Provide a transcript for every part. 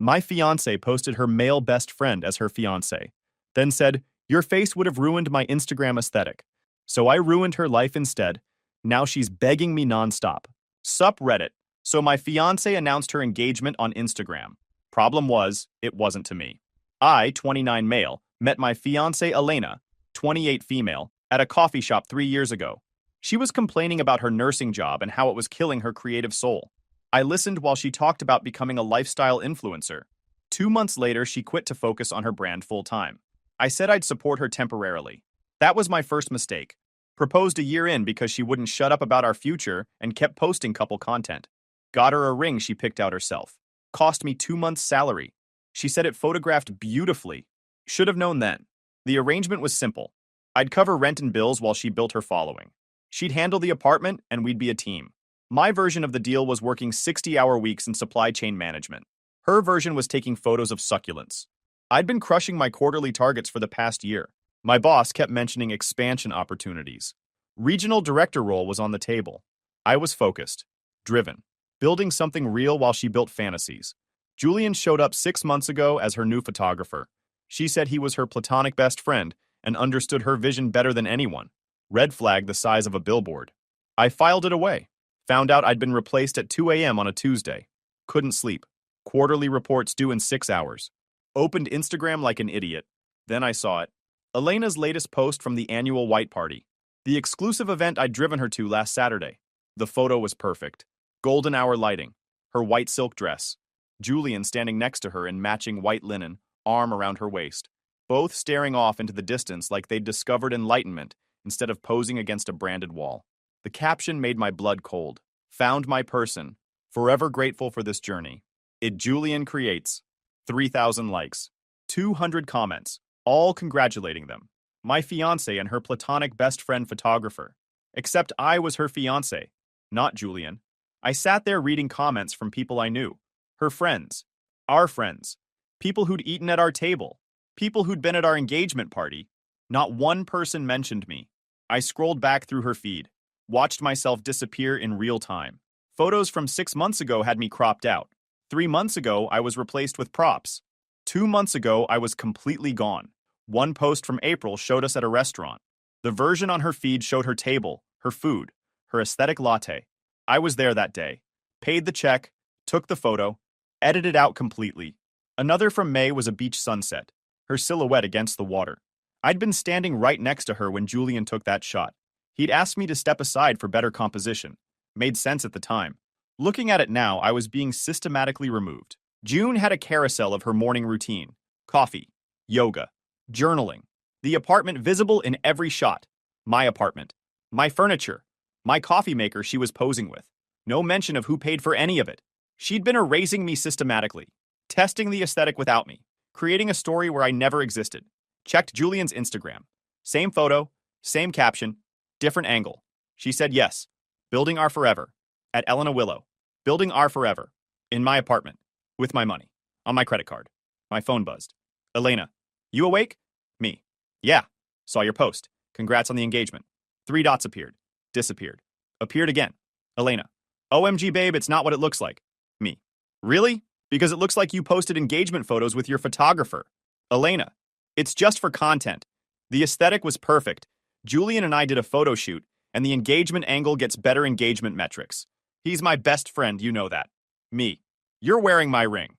My fiance posted her male best friend as her fiance, then said, "Your face would have ruined my Instagram aesthetic." So I ruined her life instead. Now she's begging me nonstop. Sup Reddit. So my fiance announced her engagement on Instagram. Problem was, it wasn't to me. I, 29 male, met my fiance Elena, 28 female, at a coffee shop 3 years ago. She was complaining about her nursing job and how it was killing her creative soul. I listened while she talked about becoming a lifestyle influencer. 2 months later, she quit to focus on her brand full-time. I said I'd support her temporarily. That was my first mistake. Proposed a year in because she wouldn't shut up about our future and kept posting couple content. Got her a ring she picked out herself. Cost me 2 months' salary. She said it photographed beautifully. Should have known then. The arrangement was simple. I'd cover rent and bills while she built her following. She'd handle the apartment and we'd be a team. My version of the deal was working 60-hour weeks in supply chain management. Her version was taking photos of succulents. I'd been crushing my quarterly targets for the past year. My boss kept mentioning expansion opportunities. Regional director role was on the table. I was focused, driven, building something real while she built fantasies. Julian showed up 6 months ago as her new photographer. She said he was her platonic best friend and understood her vision better than anyone. Red flag the size of a billboard. I filed it away. Found out I'd been replaced at 2 a.m. on a Tuesday. Couldn't sleep. Quarterly reports due in 6 hours. Opened Instagram like an idiot. Then I saw it. Elena's latest post from the annual white party. The exclusive event I'd driven her to last Saturday. The photo was perfect. Golden hour lighting. Her white silk dress. Julian standing next to her in matching white linen, arm around her waist. Both staring off into the distance like they'd discovered enlightenment instead of posing against a branded wall. The caption made my blood cold. Found my person. Forever grateful for this journey. It Julian creates. 3,000 likes. 200 comments. All congratulating them. My fiancé and her platonic best friend photographer. Except I was her fiancé, not Julian. I sat there reading comments from people I knew. Her friends. Our friends. People who'd eaten at our table. People who'd been at our engagement party. Not one person mentioned me. I scrolled back through her feed. Watched myself disappear in real time. Photos from 6 months ago had me cropped out. 3 months ago, I was replaced with props. 2 months ago, I was completely gone. One post from April showed us at a restaurant. The version on her feed showed her table, her food, her aesthetic latte. I was there that day. Paid the check, took the photo, edited out completely. Another from May was a beach sunset, her silhouette against the water. I'd been standing right next to her when Julian took that shot. He'd asked me to step aside for better composition. Made sense at the time. Looking at it now, I was being systematically removed. June had a carousel of her morning routine. Coffee, yoga, journaling. The apartment visible in every shot. My apartment. My furniture. My coffee maker she was posing with. No mention of who paid for any of it. She'd been erasing me systematically. Testing the aesthetic without me. Creating a story where I never existed. Checked Julian's Instagram. Same photo, same caption, different angle. She said yes. Building our forever. At Elena Willow. Building our forever. In my apartment. With my money. On my credit card. My phone buzzed. Elena, you awake? Me. Yeah. Saw your post. Congrats on the engagement. 3 dots appeared. Disappeared. Appeared again. Elena. OMG babe, it's not what it looks like. Me. Really? Because it looks like you posted engagement photos with your photographer. Elena. It's just for content. The aesthetic was perfect. Julian and I did a photo shoot, and the engagement angle gets better engagement metrics. He's my best friend, you know that. Me. You're wearing my ring.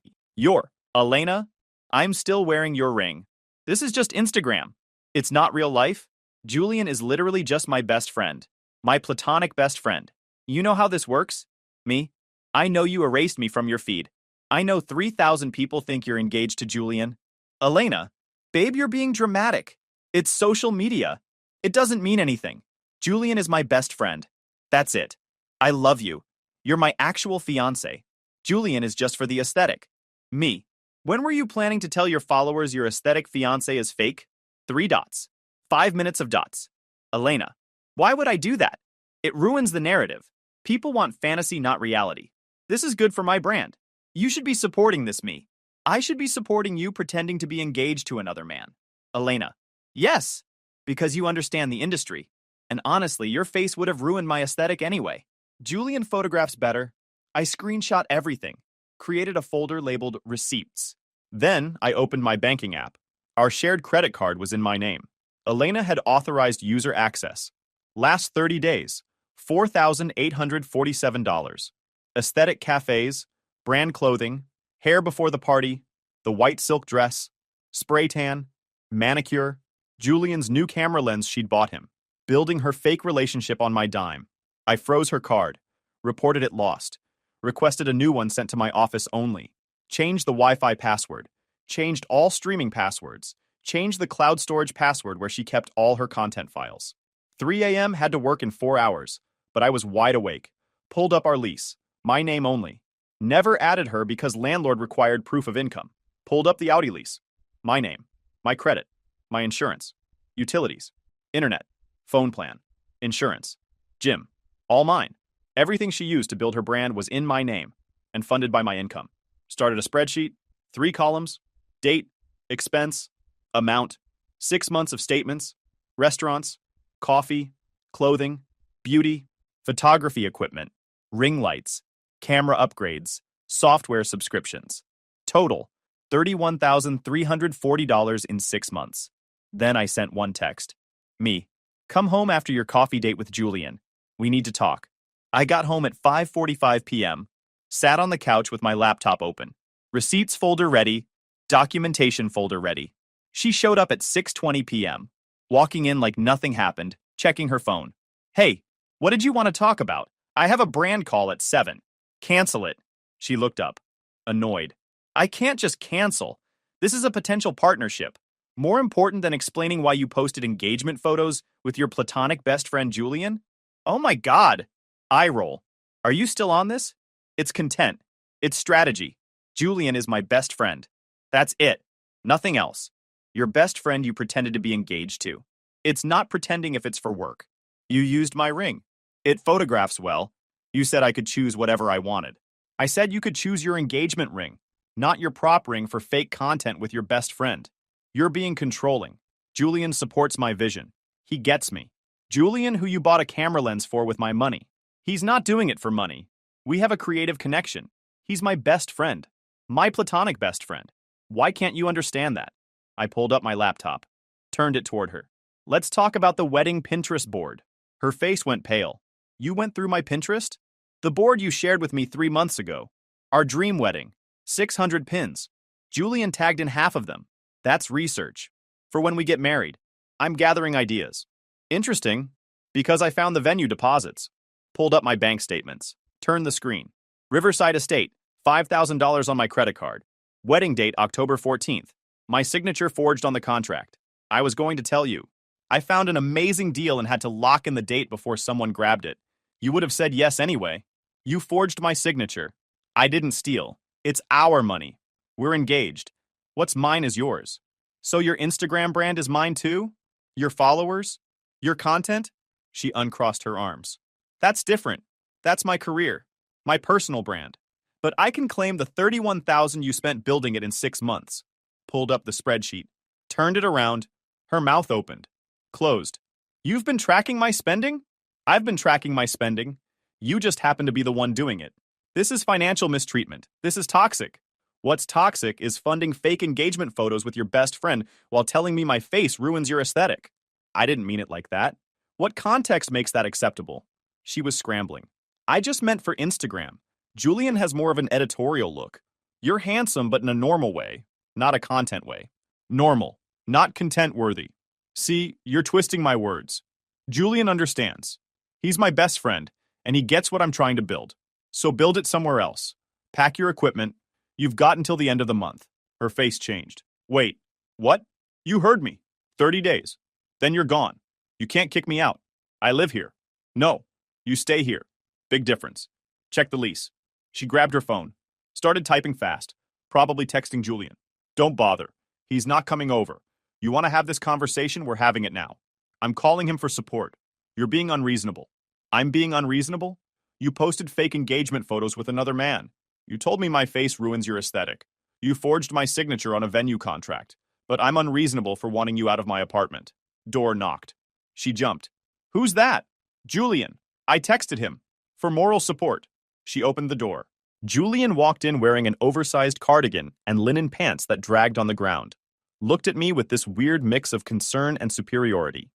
Elena, I'm still wearing your ring. This is just Instagram. It's not real life. Julian is literally just my best friend. My platonic best friend. You know how this works? Me. I know you erased me from your feed. I know 3,000 people think you're engaged to Julian. Elena, babe, you're being dramatic. It's social media. It doesn't mean anything. Julian is my best friend. That's it. I love you. You're my actual fiancé. Julian is just for the aesthetic. Me. When were you planning to tell your followers your aesthetic fiancé is fake? 3 dots. 5 minutes of dots. Elena. Why would I do that? It ruins the narrative. People want fantasy, not reality. This is good for my brand. You should be supporting this, me. I should be supporting you pretending to be engaged to another man. Elena. Yes, because you understand the industry. And honestly, your face would have ruined my aesthetic anyway. Julian photographs better. I screenshot everything. created a folder labeled Receipts. Then I opened my banking app. Our shared credit card was in my name. Elena had authorized user access. Last 30 days, $4,847. Aesthetic cafes, brand clothing, hair before the party, the white silk dress, spray tan, manicure, Julian's new camera lens she'd bought him, building her fake relationship on my dime. I froze her card, reported it lost, requested a new one sent to my office only, changed the Wi-Fi password, changed all streaming passwords, changed the cloud storage password where she kept all her content files. 3 a.m. had to work in 4 hours, but I was wide awake. Pulled up our lease, my name only. Never added her because landlord required proof of income. Pulled up the Audi lease, my name, my credit, my insurance, utilities, internet, phone plan, insurance, gym, all mine. Everything she used to build her brand was in my name and funded by my income. Started a spreadsheet, 3 columns, date, expense, amount, 6 months of statements, restaurants, coffee, clothing, beauty, photography equipment, ring lights, camera upgrades, software subscriptions. Total, $31,340 in 6 months. Then I sent one text. Me. Come home after your coffee date with Julian. We need to talk. I got home at 5:45 p.m., sat on the couch with my laptop open. Receipts folder ready, documentation folder ready. She showed up at 6:20 p.m., walking in like nothing happened, checking her phone. Hey, what did you want to talk about? I have a brand call at 7. Cancel it. She looked up, annoyed. I can't just cancel. This is a potential partnership. More important than explaining why you posted engagement photos with your platonic best friend Julian? Oh my God. Eye roll. Are you still on this? It's content. It's strategy. Julian is my best friend. That's it. Nothing else. Your best friend you pretended to be engaged to. It's not pretending if it's for work. You used my ring. It photographs well. You said I could choose whatever I wanted. I said you could choose your engagement ring, not your prop ring for fake content with your best friend. You're being controlling. Julian supports my vision. He gets me. Julian, who you bought a camera lens for with my money. He's not doing it for money. We have a creative connection. He's my best friend. My platonic best friend. Why can't you understand that? I pulled up my laptop, turned it toward her. Let's talk about the wedding Pinterest board. Her face went pale. You went through my Pinterest? The board you shared with me 3 months ago. Our dream wedding. 600 pins. Julian tagged in half of them. That's research. For when we get married. I'm gathering ideas. Interesting, because I found the venue deposits. Pulled up my bank statements. Turned the screen. Riverside Estate, $5,000 on my credit card. Wedding date October 14th. My signature forged on the contract. I was going to tell you. I found an amazing deal and had to lock in the date before someone grabbed it. You would have said yes anyway. You forged my signature. I didn't steal. It's our money. We're engaged. What's mine is yours. So your Instagram brand is mine too? Your followers? Your content? She uncrossed her arms. That's different. That's my career. My personal brand. But I can claim the $31,000 you spent building it in 6 months. Pulled up the spreadsheet. Turned it around. Her mouth opened. Closed. You've been tracking my spending? I've been tracking my spending. You just happen to be the one doing it. This is financial mistreatment. This is toxic. What's toxic is funding fake engagement photos with your best friend while telling me my face ruins your aesthetic. I didn't mean it like that. What context makes that acceptable? She was scrambling. I just meant for Instagram. Julian has more of an editorial look. You're handsome, but in a normal way, not a content way. Normal, not content-worthy. See, you're twisting my words. Julian understands. He's my best friend, and he gets what I'm trying to build. So build it somewhere else. Pack your equipment. You've got until the end of the month. Her face changed. Wait, what? You heard me. 30 days. Then you're gone. You can't kick me out. I live here. No, you stay here. Big difference. Check the lease. She grabbed her phone. Started typing fast. Probably texting Julian. Don't bother. He's not coming over. You want to have this conversation? We're having it now. I'm calling him for support. You're being unreasonable. I'm being unreasonable? You posted fake engagement photos with another man. You told me my face ruins your aesthetic. You forged my signature on a venue contract. But I'm unreasonable for wanting you out of my apartment. Door knocked. She jumped. Who's that? Julian. I texted him. For moral support. She opened the door. Julian walked in wearing an oversized cardigan and linen pants that dragged on the ground. Looked at me with this weird mix of concern and superiority.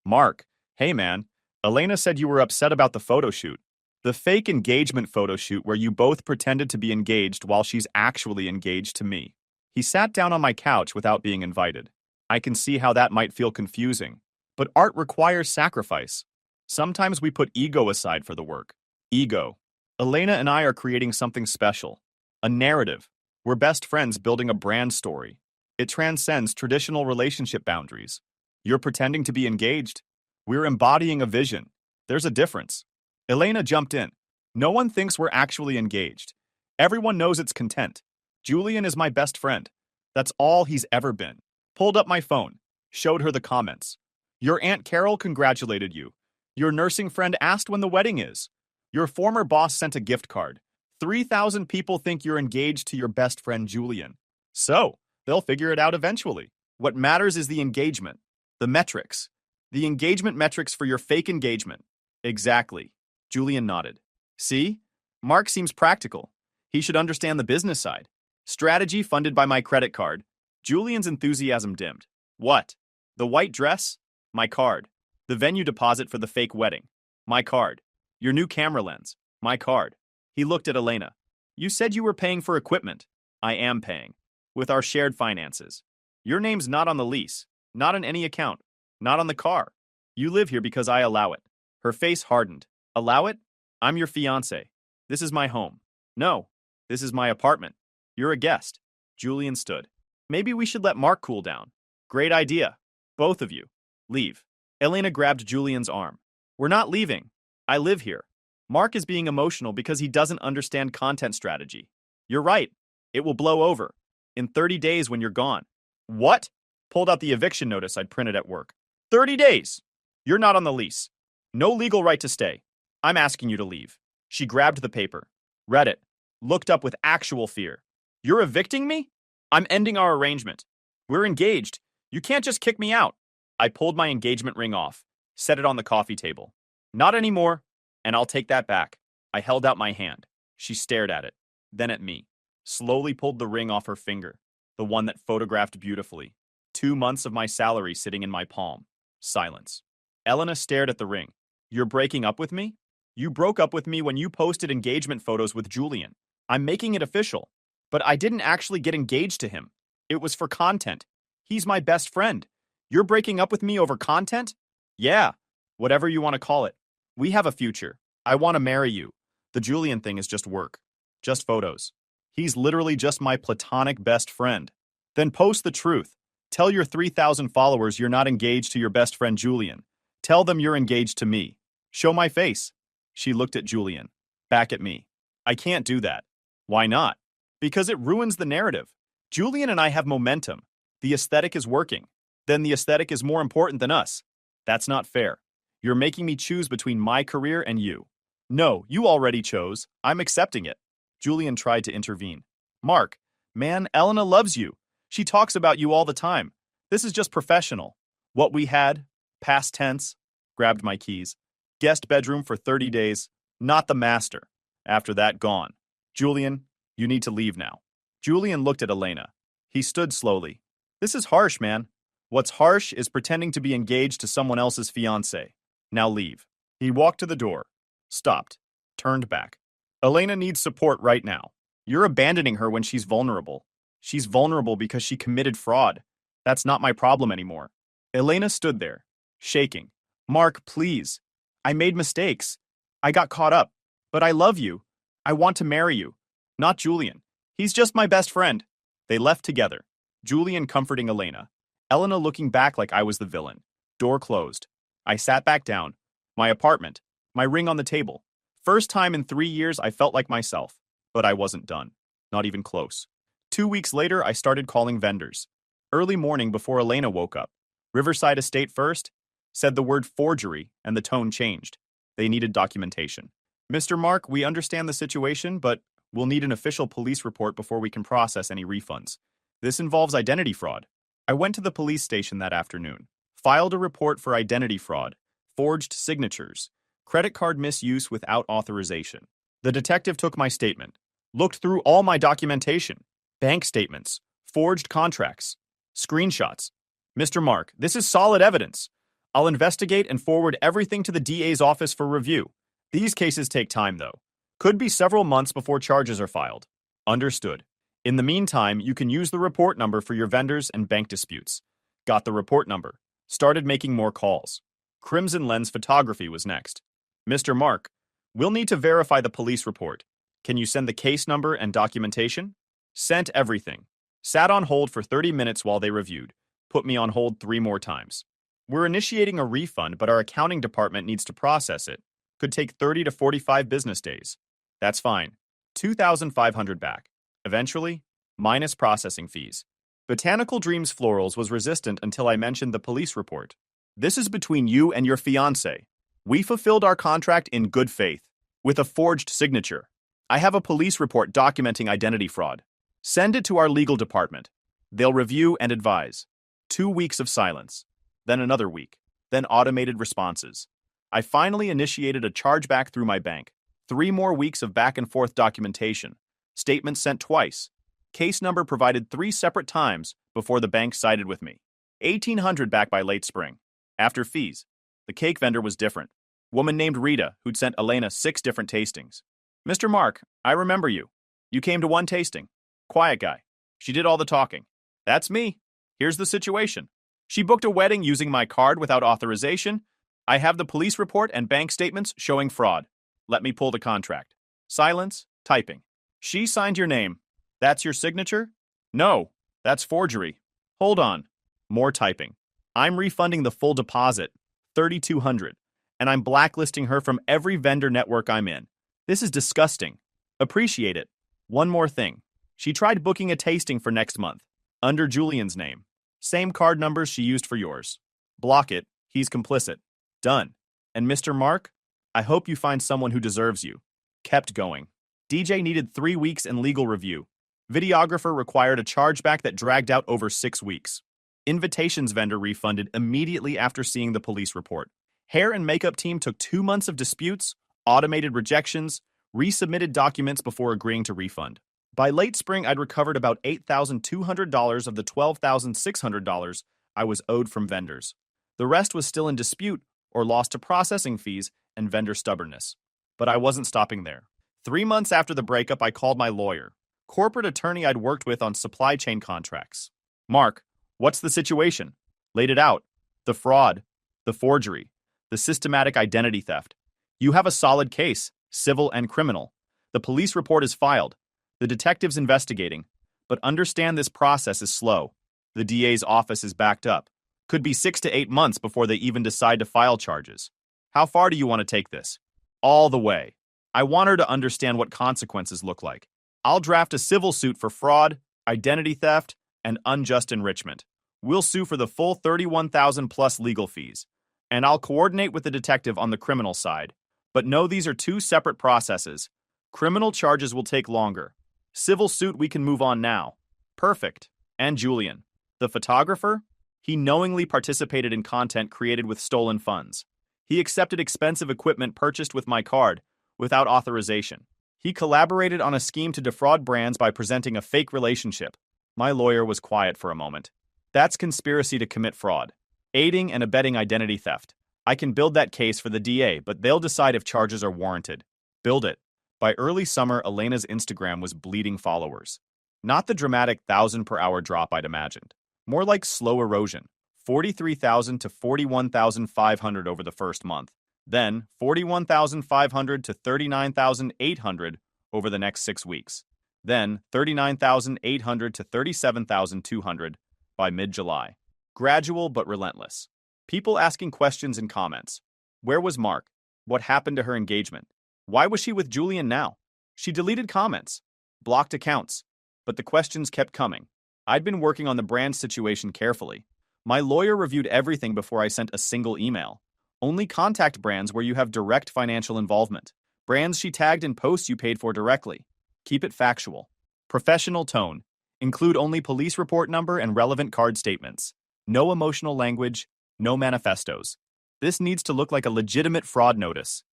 Mark, hey man, Elena said you were upset about the photo shoot. The fake engagement photo shoot where you both pretended to be engaged while she's actually engaged to me. He sat down on my couch without being invited. I can see how that might feel confusing, but art requires sacrifice. Sometimes we put ego aside for the work. Ego. Elena and I are creating something special. A narrative. We're best friends building a brand story. It transcends traditional relationship boundaries. You're pretending to be engaged. We're embodying a vision. There's a difference. Elena jumped in. No one thinks we're actually engaged. Everyone knows it's content. Julian is my best friend. That's all he's ever been. Pulled up my phone. Showed her the comments. Your Aunt Carol congratulated you. Your nursing friend asked when the wedding is. Your former boss sent a gift card. 3,000 people think you're engaged to your best friend Julian. So, they'll figure it out eventually. What matters is the engagement. The metrics. The engagement metrics for your fake engagement. Exactly. Julian nodded. See? Mark seems practical. He should understand the business side. Strategy funded by my credit card. Julian's enthusiasm dimmed. What? The white dress? My card. The venue deposit for the fake wedding. My card. Your new camera lens. My card. He looked at Elena. You said you were paying for equipment. I am paying. With our shared finances. Your name's not on the lease. Not on any account. Not on the car. You live here because I allow it. Her face hardened. Allow it? I'm your fiancé. This is my home. No. This is my apartment. You're a guest. Julian stood. Maybe we should let Mark cool down. Great idea. Both of you. Leave. Elena grabbed Julian's arm. We're not leaving. I live here. Mark is being emotional because he doesn't understand content strategy. You're right. It will blow over. In 30 days when you're gone. What? Pulled out the eviction notice I'd printed at work. 30 days! You're not on the lease. No legal right to stay. I'm asking you to leave. She grabbed the paper. Read it. Looked up with actual fear. You're evicting me? I'm ending our arrangement. We're engaged. You can't just kick me out. I pulled my engagement ring off. Set it on the coffee table. Not anymore. And I'll take that back. I held out my hand. She stared at it. Then at me. Slowly pulled the ring off her finger. The one that photographed beautifully. 2 months of my salary sitting in my palm. Silence. Elena stared at the ring. You're breaking up with me? You broke up with me when you posted engagement photos with Julian. I'm making it official. But I didn't actually get engaged to him. It was for content. He's my best friend. You're breaking up with me over content? Yeah. Whatever you want to call it. We have a future. I want to marry you. The Julian thing is just work. Just photos. He's literally just my platonic best friend. Then post the truth. Tell your 3,000 followers you're not engaged to your best friend Julian. Tell them you're engaged to me. Show my face. She looked at Julian. Back at me. I can't do that. Why not? Because it ruins the narrative. Julian and I have momentum. The aesthetic is working. Then the aesthetic is more important than us. That's not fair. You're making me choose between my career and you. No, you already chose. I'm accepting it. Julian tried to intervene. Mark, man, Elena loves you. She talks about you all the time. This is just professional. What we had, past tense, grabbed my keys. Guest bedroom for 30 days, not the master. After that, gone. Julian, you need to leave now. Julian looked at Elena. He stood slowly. This is harsh, man. What's harsh is pretending to be engaged to someone else's fiancé. Now leave. He walked to the door. Stopped. Turned back. Elena needs support right now. You're abandoning her when she's vulnerable. She's vulnerable because she committed fraud. That's not my problem anymore. Elena stood there, shaking. Mark, please. I made mistakes. I got caught up. But I love you. I want to marry you. Not Julian. He's just my best friend. They left together. Julian comforting Elena. Elena looking back like I was the villain. Door closed. I sat back down. My apartment. My ring on the table. First time in 3 years I felt like myself. But I wasn't done. Not even close. 2 weeks later, I started calling vendors. Early morning before Elena woke up. Riverside Estate first. Said the word forgery, and the tone changed. They needed documentation. Mr. Mark, we understand the situation, but we'll need an official police report before we can process any refunds. This involves identity fraud. I went to the police station that afternoon. Filed a report for identity fraud. Forged signatures. Credit card misuse without authorization. The detective took my statement. Looked through all my documentation, bank statements, forged contracts, screenshots. Mr. Mark, this is solid evidence. I'll investigate and forward everything to the DA's office for review. These cases take time, though. Could be several months before charges are filed. Understood. In the meantime, you can use the report number for your vendors and bank disputes. Got the report number. Started making more calls. Crimson Lens Photography was next. Mr. Mark, we'll need to verify the police report. Can you send the case number and documentation? Sent everything. Sat on hold for 30 minutes while they reviewed. Put me on hold 3 more times. We're initiating a refund, but our accounting department needs to process it. Could take 30 to 45 business days. That's fine. 2,500 back. Eventually, minus processing fees. Botanical Dreams Florals was resistant until I mentioned the police report. This is between you and your fiancé. We fulfilled our contract in good faith, with a forged signature. I have a police report documenting identity fraud. Send it to our legal department. They'll review and advise. 2 weeks of silence. Then another week. Then automated responses. I finally initiated a chargeback through my bank. 3 more weeks of back-and-forth documentation. Statements sent twice. Case number provided 3 separate times before the bank sided with me. 1,800 back by late spring. After fees. The cake vendor was different. Woman named Rita, who'd sent Elena 6 different tastings. Mr. Mark, I remember you. You came to 1 tasting. Quiet guy. She did all the talking. That's me. Here's the situation. She booked a wedding using my card without authorization. I have the police report and bank statements showing fraud. Let me pull the contract. Silence, typing. She signed your name. That's your signature? No, that's forgery. Hold on. More typing. I'm refunding the full deposit, $3,200, and I'm blacklisting her from every vendor network I'm in. This is disgusting. Appreciate it. One more thing. She tried booking a tasting for next month, under Julian's name. Same card numbers she used for yours. Block it. He's complicit. Done. And Mr. Mark, I hope you find someone who deserves you. Kept going. DJ needed 3 weeks in legal review. Videographer required a chargeback that dragged out over 6 weeks. Invitations vendor refunded immediately after seeing the police report. Hair and makeup team took 2 months of disputes, automated rejections, resubmitted documents before agreeing to refund. By late spring, I'd recovered about $8,200 of the $12,600 I was owed from vendors. The rest was still in dispute or lost to processing fees and vendor stubbornness. But I wasn't stopping there. 3 months after the breakup, I called my lawyer, corporate attorney I'd worked with on supply chain contracts. Mark, what's the situation? Laid it out. The fraud, the forgery, the systematic identity theft. You have a solid case, civil and criminal. The police report is filed. The detective's investigating. But understand this process is slow. The DA's office is backed up. Could be 6 to 8 months before they even decide to file charges. How far do you want to take this? All the way. I want her to understand what consequences look like. I'll draft a civil suit for fraud, identity theft, and unjust enrichment. We'll sue for the full $31,000 plus legal fees. And I'll coordinate with the detective on the criminal side. But know these are 2 separate processes. Criminal charges will take longer. Civil suit we can move on now. Perfect. And Julian, the photographer? He knowingly participated in content created with stolen funds. He accepted expensive equipment purchased with my card without authorization. He collaborated on a scheme to defraud brands by presenting a fake relationship. My lawyer was quiet for a moment. That's conspiracy to commit fraud. Aiding and abetting identity theft. I can build that case for the DA, but they'll decide if charges are warranted. Build it. By early summer, Elena's Instagram was bleeding followers. Not the dramatic 1,000 per hour drop I'd imagined. More like slow erosion. 43,000 to 41,500 over the first month. Then 41,500 to 39,800 over the next 6 weeks. Then 39,800 to 37,200 by mid-July. Gradual but relentless. People asking questions in comments. Where was Mark? What happened to her engagement? Why was she with Julian now? She deleted comments, blocked accounts, but the questions kept coming. I'd been working on the brand situation carefully. My lawyer reviewed everything before I sent a single email. Only contact brands where you have direct financial involvement. Brands she tagged in posts you paid for directly. Keep it factual. Professional tone. Include only police report number and relevant card statements. No emotional language, no manifestos. This needs to look like a legitimate fraud notice.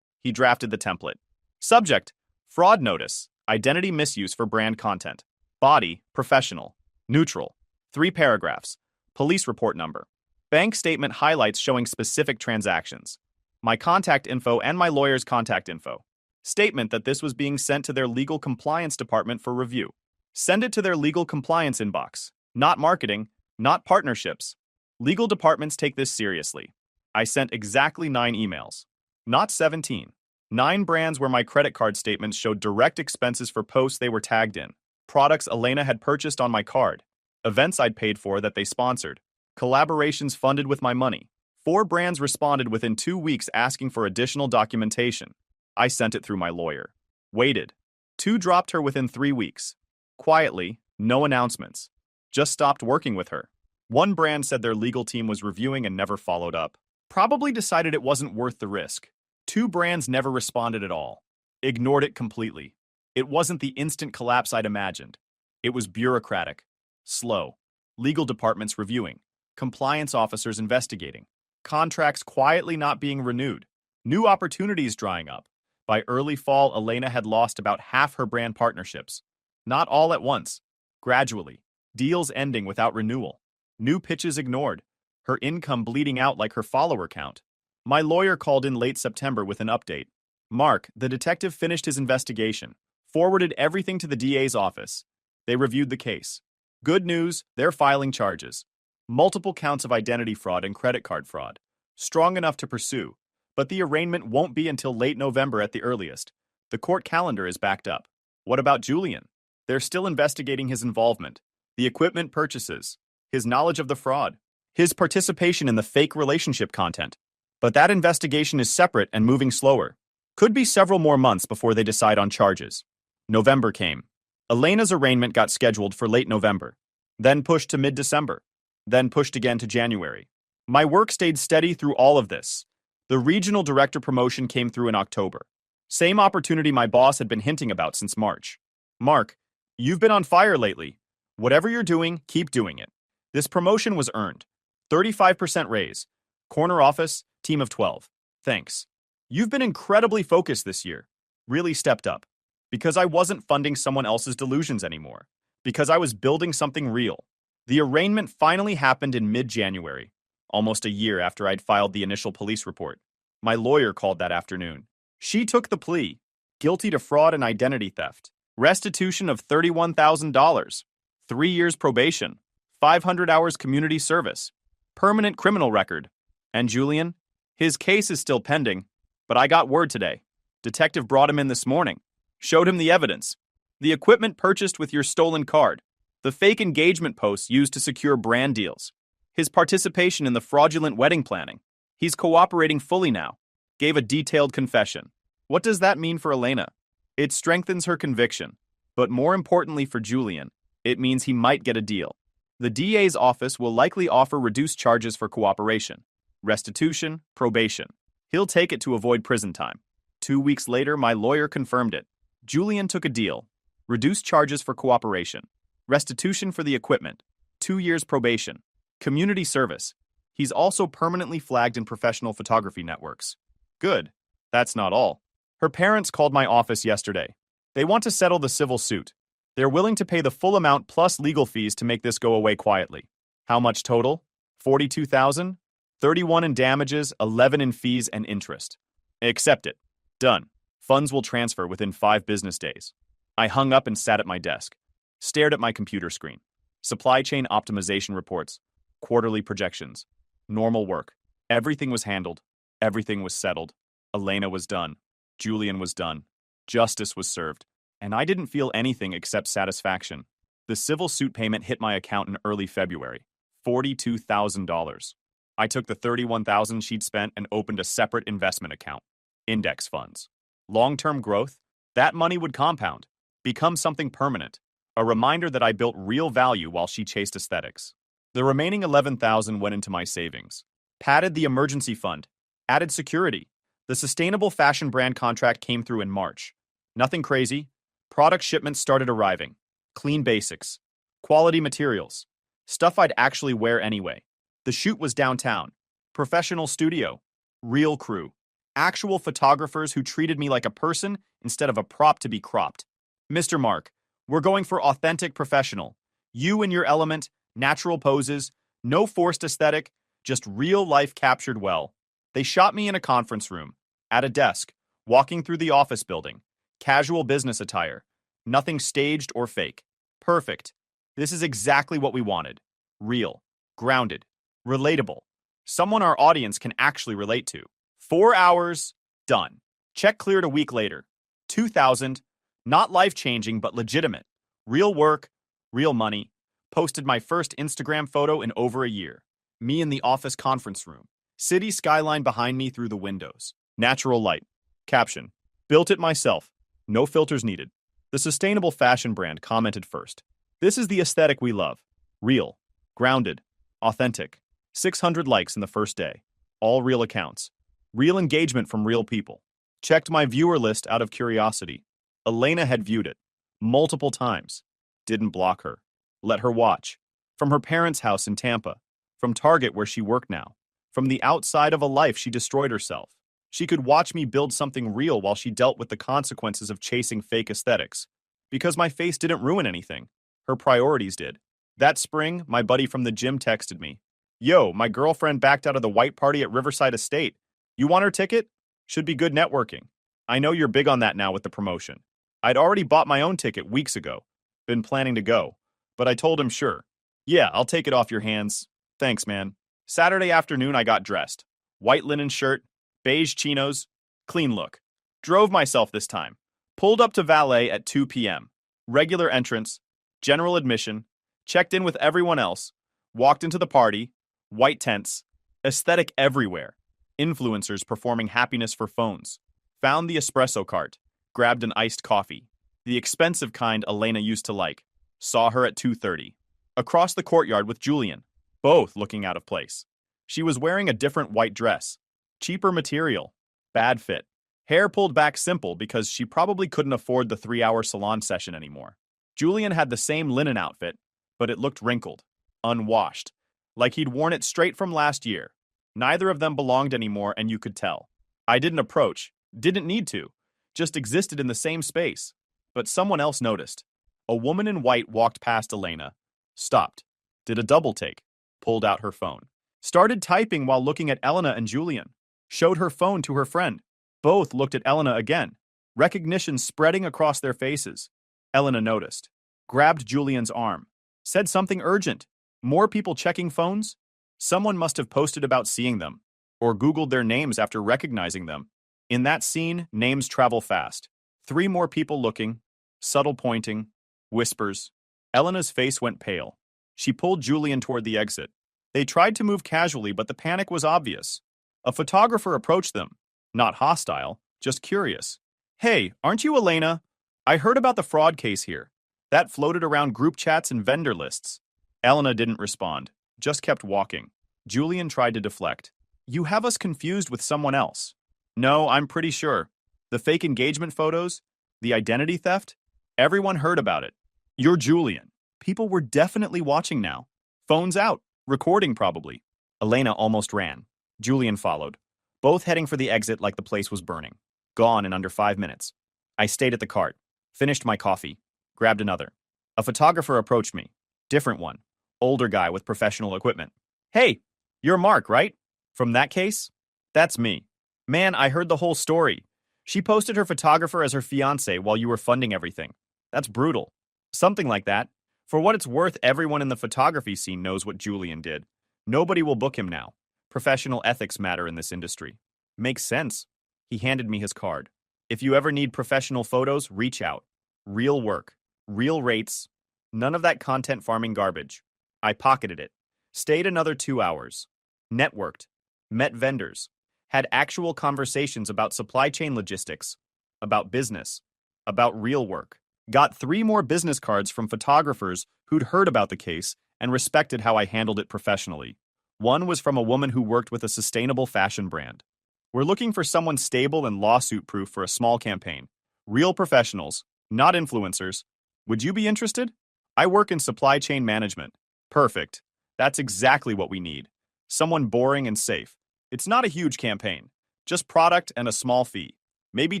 He drafted the template. Subject: fraud notice. Identity misuse for brand content. Body, professional. Neutral. 3 paragraphs. Police report number. Bank statement highlights showing specific transactions. My contact info and my lawyer's contact info. Statement that this was being sent to their legal compliance department for review. Send it to their legal compliance inbox. Not marketing, not partnerships. Legal departments take this seriously. I sent exactly 9 emails. Not 17. 9 brands where my credit card statements showed direct expenses for posts they were tagged in. Products Elena had purchased on my card. Events I'd paid for that they sponsored. Collaborations funded with my money. 4 brands responded within 2 weeks asking for additional documentation. I sent it through my lawyer. Waited. 2 dropped her within 3 weeks. Quietly, no announcements. Just stopped working with her. 1 brand said their legal team was reviewing and never followed up. Probably decided it wasn't worth the risk. 2 brands never responded at all. Ignored it completely. It wasn't the instant collapse I'd imagined. It was bureaucratic. Slow. Legal departments reviewing. Compliance officers investigating. Contracts quietly not being renewed. New opportunities drying up. By early fall, Elena had lost about half her brand partnerships. Not all at once. Gradually. Deals ending without renewal. New pitches ignored. Her income bleeding out like her follower count. My lawyer called in late September with an update. Mark, the detective, finished his investigation. Forwarded everything to the DA's office. They reviewed the case. Good news, they're filing charges. Multiple counts of identity fraud and credit card fraud. Strong enough to pursue. But the arraignment won't be until late November at the earliest. The court calendar is backed up. What about Julian? They're still investigating his involvement. The equipment purchases. His knowledge of the fraud. His participation in the fake relationship content. But that investigation is separate and moving slower. Could be several more months before they decide on charges. November came. Elena's arraignment got scheduled for late November. Then pushed to mid-December. Then pushed again to January. My work stayed steady through all of this. The regional director promotion came through in October. Same opportunity my boss had been hinting about since March. Mark, you've been on fire lately. Whatever you're doing, keep doing it. This promotion was earned. 35% raise. Corner office, team of 12. Thanks. You've been incredibly focused this year. Really stepped up. Because I wasn't funding someone else's delusions anymore. Because I was building something real. The arraignment finally happened in mid-January, almost a year after I'd filed the initial police report. My lawyer called that afternoon. She took the plea. Guilty to fraud and identity theft. Restitution of $31,000. 3 years probation. 500 hours community service. Permanent criminal record. And Julian? His case is still pending, but I got word today. Detective brought him in this morning. Showed him the evidence. The equipment purchased with your stolen card. The fake engagement posts used to secure brand deals. His participation in the fraudulent wedding planning. He's cooperating fully now. Gave a detailed confession. What does that mean for Elena? It strengthens her conviction. But more importantly for Julian, it means he might get a deal. The DA's office will likely offer reduced charges for cooperation. Restitution, probation. He'll take it to avoid prison time. 2 weeks later, my lawyer confirmed it. Julian took a deal. Reduced charges for cooperation. Restitution for the equipment. 2 years probation. Community service. He's also permanently flagged in professional photography networks. Good. That's not all. Her parents called my office yesterday. They want to settle the civil suit. They're willing to pay the full amount plus legal fees to make this go away quietly. How much total? $42,000? 31 in damages, 11 in fees and interest. Accept it. Done. Funds will transfer within 5 business days. I hung up and sat at my desk. Stared at my computer screen. Supply chain optimization reports. Quarterly projections. Normal work. Everything was handled. Everything was settled. Elena was done. Julian was done. Justice was served. And I didn't feel anything except satisfaction. The civil suit payment hit my account in early February. $42,000. I took the $31,000 she'd spent and opened a separate investment account. Index funds. Long-term growth. That money would compound. Become something permanent. A reminder that I built real value while she chased aesthetics. The remaining $11,000 went into my savings. Padded the emergency fund. Added security. The sustainable fashion brand contract came through in March. Nothing crazy. Product shipments started arriving. Clean basics. Quality materials. Stuff I'd actually wear anyway. The shoot was downtown. Professional studio. Real crew. Actual photographers who treated me like a person instead of a prop to be cropped. Mr. Mark, we're going for authentic professional. You in your element, natural poses, no forced aesthetic, just real life captured well. They shot me in a conference room, at a desk, walking through the office building, casual business attire, nothing staged or fake. Perfect. This is exactly what we wanted. Real, grounded, relatable. Someone our audience can actually relate to. 4 hours, done. Check cleared a week later. 2,000, not life-changing but legitimate. Real work, real money. Posted my first Instagram photo in over a year. Me in the office conference room. City skyline behind me through the windows. Natural light. Caption. Built it myself. No filters needed. The sustainable fashion brand commented first. This is the aesthetic we love. Real. Grounded. Authentic. 600 likes in the first day. All real accounts. Real engagement from real people. Checked my viewer list out of curiosity. Elena had viewed it. Multiple times. Didn't block her. Let her watch. From her parents' house in Tampa. From Target where she worked now. From the outside of a life she destroyed herself. She could watch me build something real while she dealt with the consequences of chasing fake aesthetics. Because my face didn't ruin anything. Her priorities did. That spring, my buddy from the gym texted me. Yo, my girlfriend backed out of the white party at Riverside Estate. You want her ticket? Should be good networking. I know you're big on that now with the promotion. I'd already bought my own ticket weeks ago. Been planning to go. But I told him sure. Yeah, I'll take it off your hands. Thanks, man. Saturday afternoon I got dressed. White linen shirt, beige chinos, clean look. Drove myself this time. Pulled up to valet at 2 p.m. Regular entrance, general admission, checked in with everyone else, walked into the party, white tents, aesthetic everywhere. Influencers performing happiness for phones. Found the espresso cart, grabbed an iced coffee. The expensive kind Elena used to like. Saw her at 2:30. Across the courtyard with Julian, both looking out of place. She was wearing a different white dress. Cheaper material. Bad fit. Hair pulled back simple because she probably couldn't afford the 3-hour salon session anymore. Julian had the same linen outfit, but it looked wrinkled, unwashed, like he'd worn it straight from last year. Neither of them belonged anymore, and you could tell. I didn't approach, didn't need to, just existed in the same space. But someone else noticed. A woman in white walked past Elena, stopped, did a double take, pulled out her phone, started typing while looking at Elena and Julian, showed her phone to her friend. Both looked at Elena again, recognition spreading across their faces. Elena noticed, grabbed Julian's arm, said something urgent. More people checking phones? Someone must have posted about seeing them, or Googled their names after recognizing them. In that scene, names travel fast. 3 more people looking, subtle pointing, whispers. Elena's face went pale. She pulled Julian toward the exit. They tried to move casually, but the panic was obvious. A photographer approached them, not hostile, just curious. Hey, aren't you Elena? I heard about the fraud case here. That floated around group chats and vendor lists. Elena didn't respond, just kept walking. Julian tried to deflect. You have us confused with someone else. No, I'm pretty sure. The fake engagement photos? The identity theft? Everyone heard about it. You're Julian. People were definitely watching now. Phones out. Recording probably. Elena almost ran. Julian followed. Both heading for the exit like the place was burning. Gone in under 5 minutes. I stayed at the cart. Finished my coffee. Grabbed another. A photographer approached me. Different one. Older guy with professional equipment. Hey, you're Mark, right? From that case? That's me. Man, I heard the whole story. She posted her photographer as her fiancé while you were funding everything. That's brutal. Something like that. For what it's worth, everyone in the photography scene knows what Julian did. Nobody will book him now. Professional ethics matter in this industry. Makes sense. He handed me his card. If you ever need professional photos, reach out. Real work. Real rates. None of that content farming garbage. I pocketed it. Stayed another 2 hours. Networked. Met vendors. Had actual conversations about supply chain logistics. About business. About real work. Got 3 more business cards from photographers who'd heard about the case and respected how I handled it professionally. One was from a woman who worked with a sustainable fashion brand. We're looking for someone stable and lawsuit-proof for a small campaign. Real professionals, not influencers. Would you be interested? I work in supply chain management. Perfect. That's exactly what we need. Someone boring and safe. It's not a huge campaign. Just product and a small fee. Maybe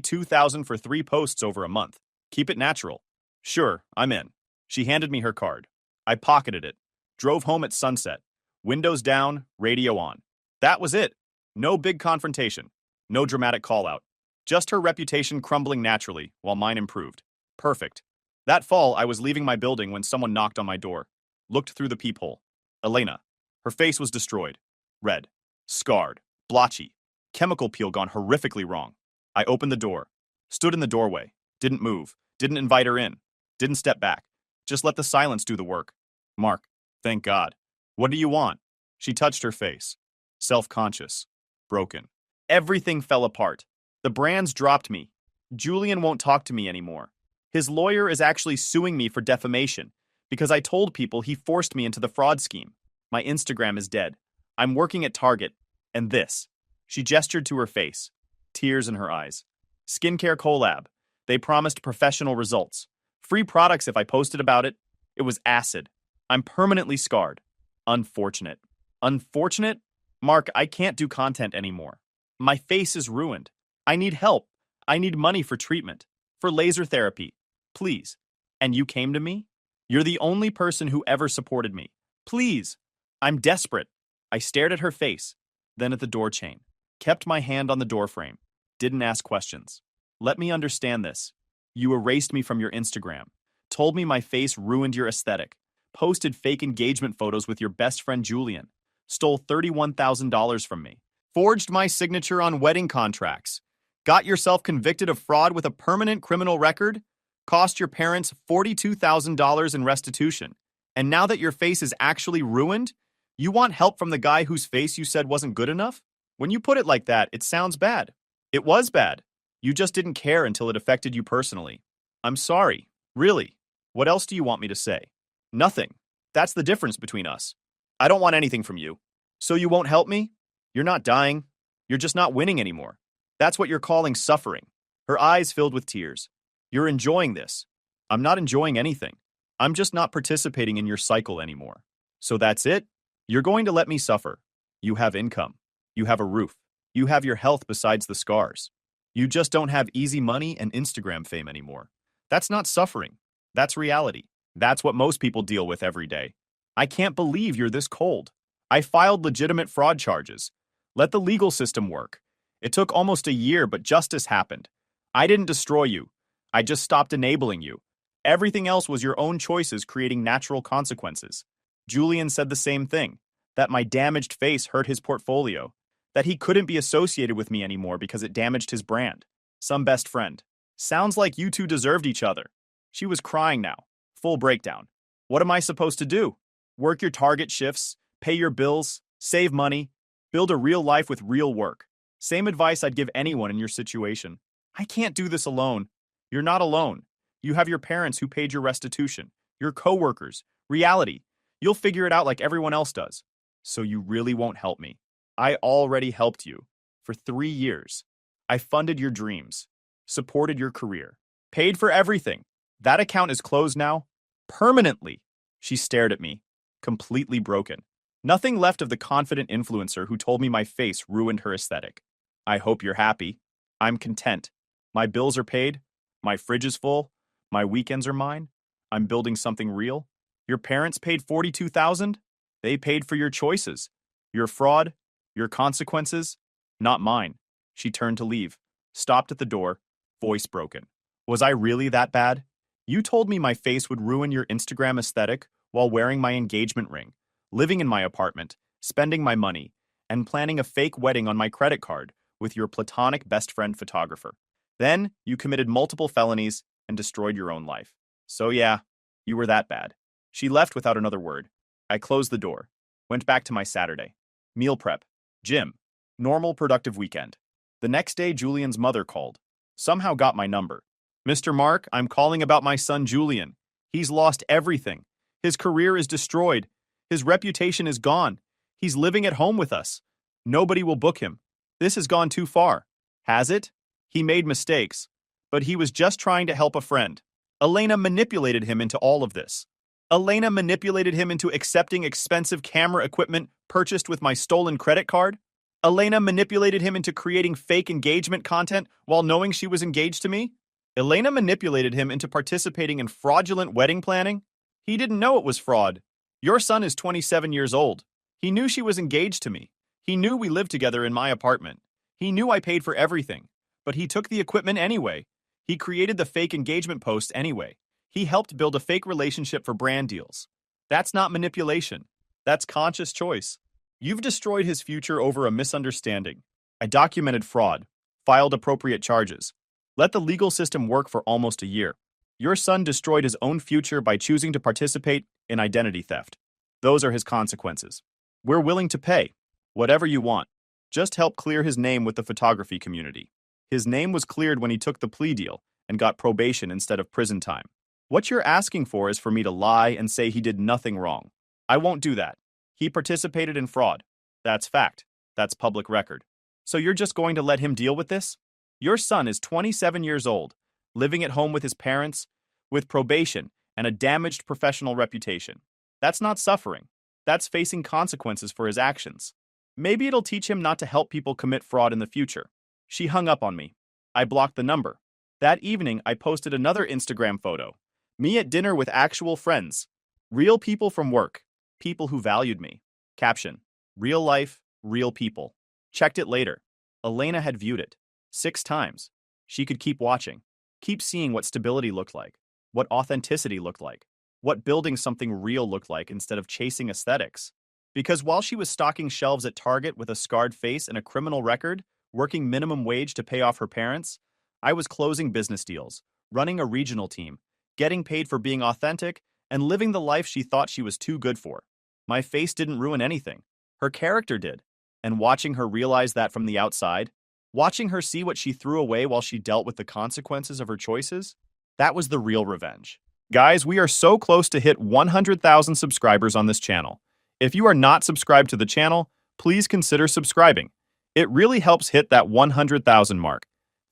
2,000 for 3 posts over a month. Keep it natural. Sure, I'm in. She handed me her card. I pocketed it. Drove home at sunset. Windows down, radio on. That was it. No big confrontation. No dramatic call-out. Just her reputation crumbling naturally, while mine improved. Perfect. That fall, I was leaving my building when someone knocked on my door. Looked through the peephole. Elena. Her face was destroyed. Red. Scarred. Blotchy. Chemical peel gone horrifically wrong. I opened the door. Stood in the doorway. Didn't move. Didn't invite her in. Didn't step back. Just let the silence do the work. Mark. Thank God. What do you want? She touched her face. Self-conscious. Broken. Everything fell apart. The brands dropped me. Julian won't talk to me anymore. His lawyer is actually suing me for defamation because I told people he forced me into the fraud scheme. My Instagram is dead. I'm working at Target. And this. She gestured to her face. Tears in her eyes. Skincare collab. They promised professional results. Free products if I posted about it. It was acid. I'm permanently scarred. Unfortunate. Unfortunate? Mark, I can't do content anymore. My face is ruined. I need help. I need money for treatment. For laser therapy. Please. And you came to me? You're the only person who ever supported me. Please. I'm desperate. I stared at her face, then at the door chain. Kept my hand on the doorframe. Didn't ask questions. Let me understand this. You erased me from your Instagram. Told me my face ruined your aesthetic. Posted fake engagement photos with your best friend Julian. Stole $31,000 from me. Forged my signature on wedding contracts. Got yourself convicted of fraud with a permanent criminal record. Cost your parents $42,000 in restitution. And now that your face is actually ruined, you want help from the guy whose face you said wasn't good enough? When you put it like that, it sounds bad. It was bad. You just didn't care until it affected you personally. I'm sorry. Really. What else do you want me to say? Nothing. That's the difference between us. I don't want anything from you. So you won't help me? You're not dying. You're just not winning anymore. That's what you're calling suffering. Her eyes filled with tears. You're enjoying this. I'm not enjoying anything. I'm just not participating in your cycle anymore. So that's it? You're going to let me suffer. You have income. You have a roof. You have your health besides the scars. You just don't have easy money and Instagram fame anymore. That's not suffering. That's reality. That's what most people deal with every day. I can't believe you're this cold. I filed legitimate fraud charges. Let the legal system work. It took almost a year, but justice happened. I didn't destroy you. I just stopped enabling you. Everything else was your own choices creating natural consequences. Julian said the same thing, that my damaged face hurt his portfolio, that he couldn't be associated with me anymore because it damaged his brand. Some best friend. Sounds like you two deserved each other. She was crying now. Full breakdown. What am I supposed to do? Work your Target shifts, pay your bills, save money, build a real life with real work. Same advice I'd give anyone in your situation. I can't do this alone. You're not alone. You have your parents who paid your restitution, your coworkers, reality. You'll figure it out like everyone else does. So you really won't help me. I already helped you. For 3 years. I funded your dreams, supported your career, paid for everything. That account is closed now. Permanently. She stared at me, completely broken. Nothing left of the confident influencer who told me my face ruined her aesthetic. I hope you're happy. I'm content. My bills are paid. My fridge is full. My weekends are mine. I'm building something real. Your parents paid $42,000? They paid for your choices. Your fraud, your consequences, not mine. She turned to leave, stopped at the door, voice broken. Was I really that bad? You told me my face would ruin your Instagram aesthetic while wearing my engagement ring, living in my apartment, spending my money, and planning a fake wedding on my credit card with your platonic best friend photographer. Then you committed multiple felonies and destroyed your own life. So yeah, you were that bad. She left without another word. I closed the door, went back to my Saturday. Meal prep, gym, normal productive weekend. The next day, Julian's mother called. Somehow got my number. Mr. Mark, I'm calling about my son Julian. He's lost everything. His career is destroyed. His reputation is gone. He's living at home with us. Nobody will book him. This has gone too far. Has it? He made mistakes, but he was just trying to help a friend. Elena manipulated him into all of this. Elena manipulated him into accepting expensive camera equipment purchased with my stolen credit card. Elena manipulated him into creating fake engagement content while knowing she was engaged to me. Elena manipulated him into participating in fraudulent wedding planning? He didn't know it was fraud. Your son is 27 years old. He knew she was engaged to me. He knew we lived together in my apartment. He knew I paid for everything. But he took the equipment anyway. He created the fake engagement post anyway. He helped build a fake relationship for brand deals. That's not manipulation. That's conscious choice. You've destroyed his future over a misunderstanding. I documented fraud, filed appropriate charges. Let the legal system work for almost a year. Your son destroyed his own future by choosing to participate in identity theft. Those are his consequences. We're willing to pay. Whatever you want. Just help clear his name with the photography community. His name was cleared when he took the plea deal and got probation instead of prison time. What you're asking for is for me to lie and say he did nothing wrong. I won't do that. He participated in fraud. That's fact. That's public record. So you're just going to let him deal with this? Your son is 27 years old, living at home with his parents, with probation and a damaged professional reputation. That's not suffering. That's facing consequences for his actions. Maybe it'll teach him not to help people commit fraud in the future. She hung up on me. I blocked the number. That evening, I posted another Instagram photo. Me at dinner with actual friends. Real people from work. People who valued me. Caption: real life, real people. Checked it later. Elena had viewed it 6 times. She could keep watching. Keep seeing what stability looked like. What authenticity looked like. What building something real looked like instead of chasing aesthetics. Because while she was stocking shelves at Target with a scarred face and a criminal record, working minimum wage to pay off her parents, I was closing business deals, running a regional team, getting paid for being authentic, and living the life she thought she was too good for. My face didn't ruin anything. Her character did. And watching her realize that from the outside, watching her see what she threw away while she dealt with the consequences of her choices, that was the real revenge. Guys, we are so close to hit 100,000 subscribers on this channel. If you are not subscribed to the channel, please consider subscribing. It really helps hit that 100,000 mark.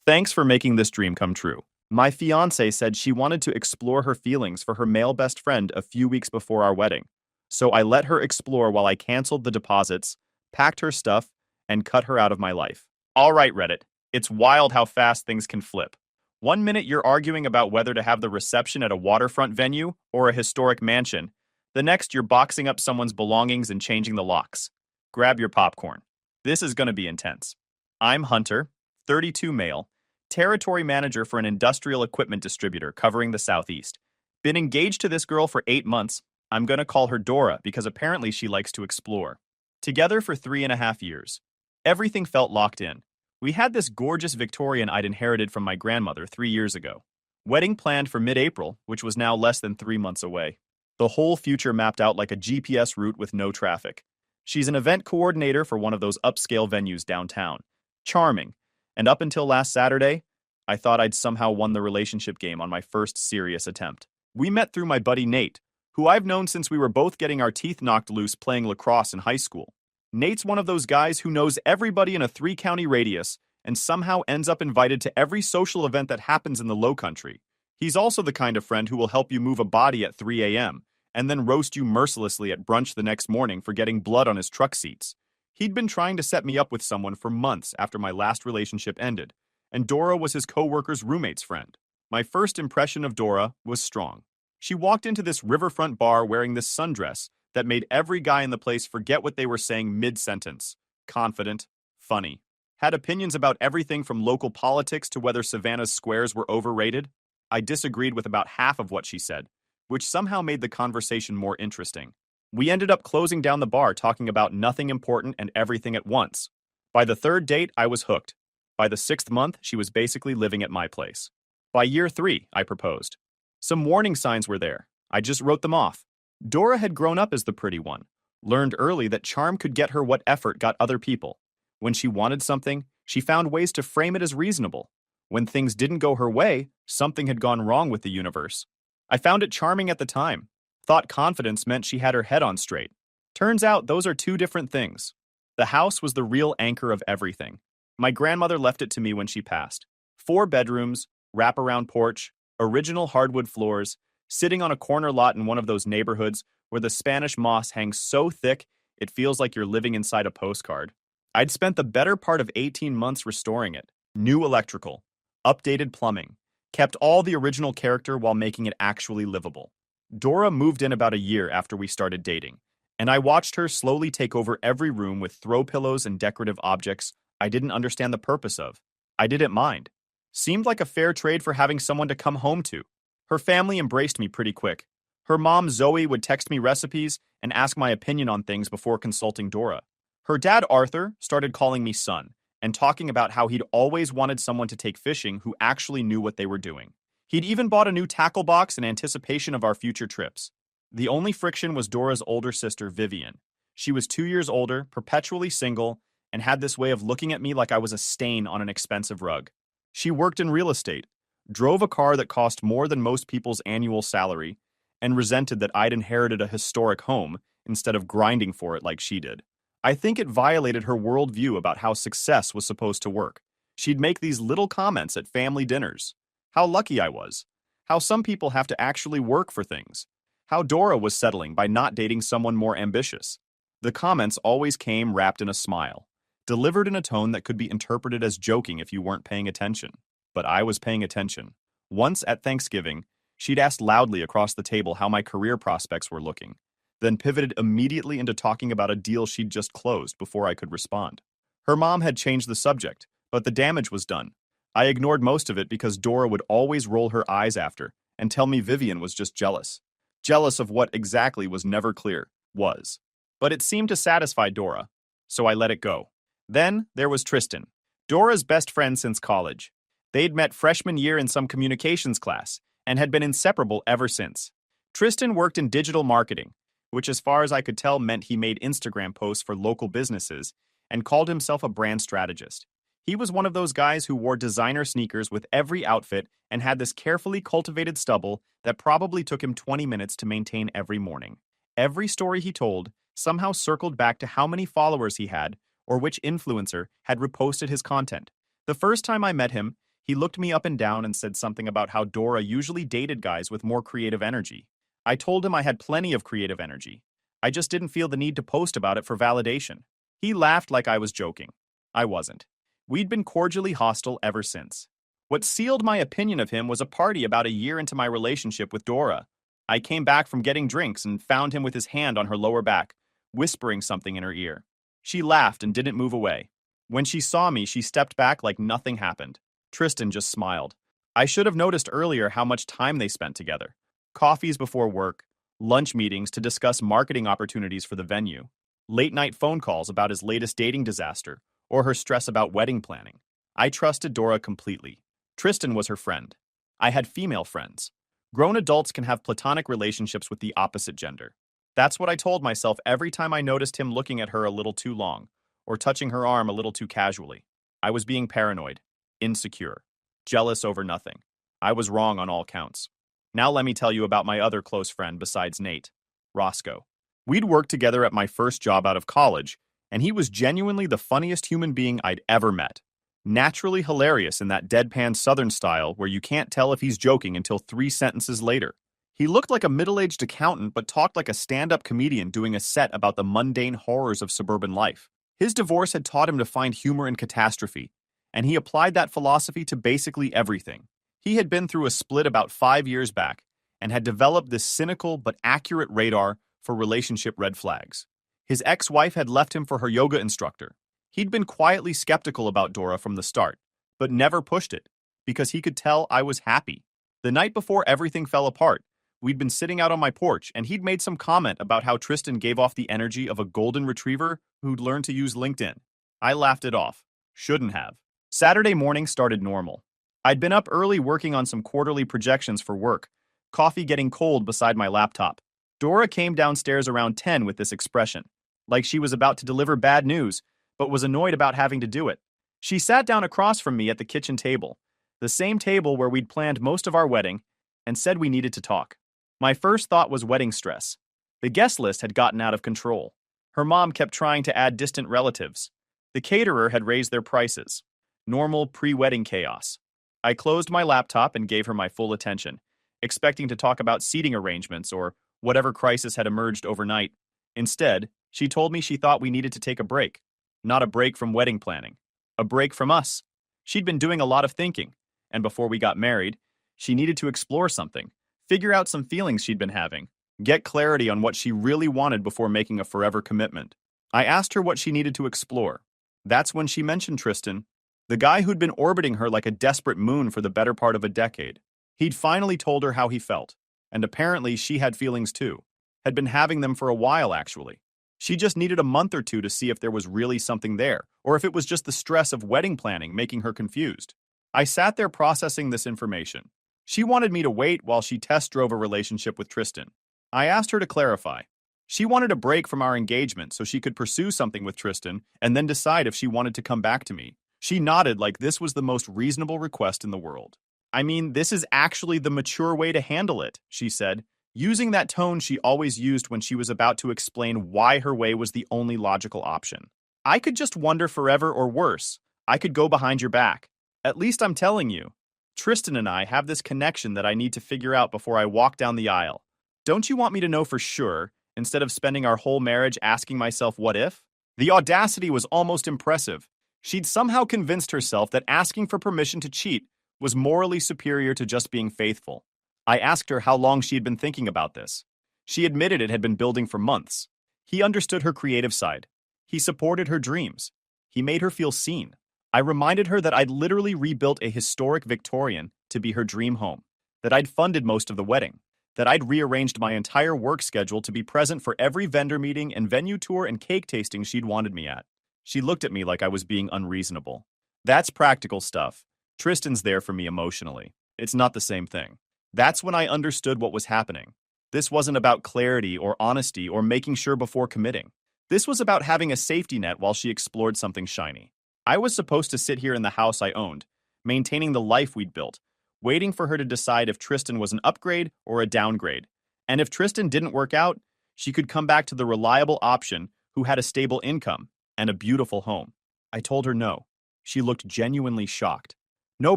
Thanks for making this dream come true. My fiancée said she wanted to explore her feelings for her male best friend a few weeks before our wedding. So I let her explore while I canceled the deposits, packed her stuff, and cut her out of my life. All right, Reddit. It's wild how fast things can flip. One minute you're arguing about whether to have the reception at a waterfront venue or a historic mansion. The next you're boxing up someone's belongings and changing the locks. Grab your popcorn. This is going to be intense. I'm Hunter, 32 male, territory manager for an industrial equipment distributor covering the Southeast. Been engaged to this girl for 8 months. I'm going to call her Dora because apparently she likes to explore. Together for 3.5 years. Everything felt locked in. We had this gorgeous Victorian I'd inherited from my grandmother 3 years ago. Wedding planned for mid-April, which was now less than 3 months away. The whole future mapped out like a GPS route with no traffic. She's an event coordinator for one of those upscale venues downtown. Charming. And up until last Saturday, I thought I'd somehow won the relationship game on my first serious attempt. We met through my buddy Nate, who I've known since we were both getting our teeth knocked loose playing lacrosse in high school. Nate's one of those guys who knows everybody in a 3-county radius and somehow ends up invited to every social event that happens in the Lowcountry. He's also the kind of friend who will help you move a body at 3 a.m. and then roast you mercilessly at brunch the next morning for getting blood on his truck seats. He'd been trying to set me up with someone for months after my last relationship ended, and Dora was his co-worker's roommate's friend. My first impression of Dora was strong. She walked into this riverfront bar wearing this sundress that made every guy in the place forget what they were saying mid-sentence. Confident, funny. Had opinions about everything from local politics to whether Savannah's squares were overrated. I disagreed with about half of what she said, which somehow made the conversation more interesting. We ended up closing down the bar talking about nothing important and everything at once. By the 3rd date, I was hooked. By the 6th month, she was basically living at my place. By year 3, I proposed. Some warning signs were there. I just wrote them off. Dora had grown up as the pretty one, learned early that charm could get her what effort got other people. When she wanted something, she found ways to frame it as reasonable. When things didn't go her way, something had gone wrong with the universe. I found it charming at the time. Thought confidence meant she had her head on straight. Turns out those are 2 different things. The house was the real anchor of everything. My grandmother left it to me when she passed. 4 bedrooms, wraparound porch, original hardwood floors, sitting on a corner lot in one of those neighborhoods where the Spanish moss hangs so thick it feels like you're living inside a postcard. I'd spent the better part of 18 months restoring it. New electrical, updated plumbing, kept all the original character while making it actually livable. Dora moved in about a year after we started dating, and I watched her slowly take over every room with throw pillows and decorative objects I didn't understand the purpose of. I didn't mind. Seemed like a fair trade for having someone to come home to. Her family embraced me pretty quick. Her mom, Zoe, would text me recipes and ask my opinion on things before consulting Dora. Her dad, Arthur, started calling me son and talking about how he'd always wanted someone to take fishing who actually knew what they were doing. He'd even bought a new tackle box in anticipation of our future trips. The only friction was Dora's older sister, Vivian. She was 2 years older, perpetually single, and had this way of looking at me like I was a stain on an expensive rug. She worked in real estate, drove a car that cost more than most people's annual salary, and resented that I'd inherited a historic home instead of grinding for it like she did. I think it violated her worldview about how success was supposed to work. She'd make these little comments at family dinners. How lucky I was. How some people have to actually work for things. How Dora was settling by not dating someone more ambitious. The comments always came wrapped in a smile, delivered in a tone that could be interpreted as joking if you weren't paying attention. But I was paying attention. Once at Thanksgiving, she'd asked loudly across the table how my career prospects were looking, then pivoted immediately into talking about a deal she'd just closed before I could respond. Her mom had changed the subject, but the damage was done. I ignored most of it because Dora would always roll her eyes after and tell me Vivian was just jealous. Jealous of what exactly was never clear, was. But it seemed to satisfy Dora, so I let it go. Then there was Tristan, Dora's best friend since college. They'd met freshman year in some communications class and had been inseparable ever since. Tristan worked in digital marketing, which as far as I could tell meant he made Instagram posts for local businesses and called himself a brand strategist. He was one of those guys who wore designer sneakers with every outfit and had this carefully cultivated stubble that probably took him 20 minutes to maintain every morning. Every story he told somehow circled back to how many followers he had or which influencer had reposted his content. The first time I met him, he looked me up and down and said something about how Dora usually dated guys with more creative energy. I told him I had plenty of creative energy. I just didn't feel the need to post about it for validation. He laughed like I was joking. I wasn't. We'd been cordially hostile ever since. What sealed my opinion of him was a party about a year into my relationship with Dora. I came back from getting drinks and found him with his hand on her lower back, whispering something in her ear. She laughed and didn't move away. When she saw me, she stepped back like nothing happened. Tristan just smiled. I should have noticed earlier how much time they spent together. Coffees before work, lunch meetings to discuss marketing opportunities for the venue, late-night phone calls about his latest dating disaster, or her stress about wedding planning. I trusted Dora completely. Tristan was her friend. I had female friends. Grown adults can have platonic relationships with the opposite gender. That's what I told myself every time I noticed him looking at her a little too long, or touching her arm a little too casually. I was being paranoid, insecure, jealous over nothing. I was wrong on all counts. Now let me tell you about my other close friend besides Nate, Roscoe. We'd worked together at my first job out of college, and he was genuinely the funniest human being I'd ever met. Naturally hilarious in that deadpan Southern style where you can't tell if he's joking until 3 sentences later. He looked like a middle-aged accountant but talked like a stand-up comedian doing a set about the mundane horrors of suburban life. His divorce had taught him to find humor in catastrophe, and he applied that philosophy to basically everything. He had been through a split about 5 years back and had developed this cynical but accurate radar for relationship red flags. His ex-wife had left him for her yoga instructor. He'd been quietly skeptical about Dora from the start, but never pushed it, because he could tell I was happy. The night before everything fell apart, we'd been sitting out on my porch, and he'd made some comment about how Tristan gave off the energy of a golden retriever who'd learned to use LinkedIn. I laughed it off. Shouldn't have. Saturday morning started normal. I'd been up early working on some quarterly projections for work, coffee getting cold beside my laptop. Dora came downstairs around 10 with this expression, like she was about to deliver bad news, but was annoyed about having to do it. She sat down across from me at the kitchen table, the same table where we'd planned most of our wedding, and said we needed to talk. My first thought was wedding stress. The guest list had gotten out of control. Her mom kept trying to add distant relatives. The caterer had raised their prices. Normal pre-wedding chaos. I closed my laptop and gave her my full attention, expecting to talk about seating arrangements or whatever crisis had emerged overnight. Instead, she told me she thought we needed to take a break. Not a break from wedding planning. A break from us. She'd been doing a lot of thinking, and before we got married, She needed to explore something, figure out some feelings she'd been having, get clarity on what she really wanted before making a forever commitment. I asked her what she needed to explore. That's when she mentioned Tristan, the guy who'd been orbiting her like a desperate moon for the better part of a decade. He'd finally told her how he felt, and apparently she had feelings too. Had been having them for a while, actually. She just needed a month or two to see if there was really something there, or if it was just the stress of wedding planning making her confused. I sat there processing this information. She wanted me to wait while she test drove a relationship with Tristan. I asked her to clarify. She wanted a break from our engagement so she could pursue something with Tristan and then decide if she wanted to come back to me. She nodded like this was the most reasonable request in the world. I mean, this is actually the mature way to handle it, she said, using that tone she always used when she was about to explain why her way was the only logical option. I could just wonder forever, or worse, I could go behind your back. At least I'm telling you. Tristan and I have this connection that I need to figure out before I walk down the aisle. Don't you want me to know for sure, instead of spending our whole marriage asking myself what if? The audacity was almost impressive. She'd somehow convinced herself that asking for permission to cheat was morally superior to just being faithful. I asked her how long she had been thinking about this. She admitted it had been building for months. He understood her creative side. He supported her dreams. He made her feel seen. I reminded her that I'd literally rebuilt a historic Victorian to be her dream home, that I'd funded most of the wedding, that I'd rearranged my entire work schedule to be present for every vendor meeting and venue tour and cake tasting she'd wanted me at. She looked at me like I was being unreasonable. That's practical stuff. Tristan's there for me emotionally. It's not the same thing. That's when I understood what was happening. This wasn't about clarity or honesty or making sure before committing. This was about having a safety net while she explored something shiny. I was supposed to sit here in the house I owned, maintaining the life we'd built, waiting for her to decide if Tristan was an upgrade or a downgrade. And if Tristan didn't work out, she could come back to the reliable option who had a stable income and a beautiful home. I told her no. She looked genuinely shocked. No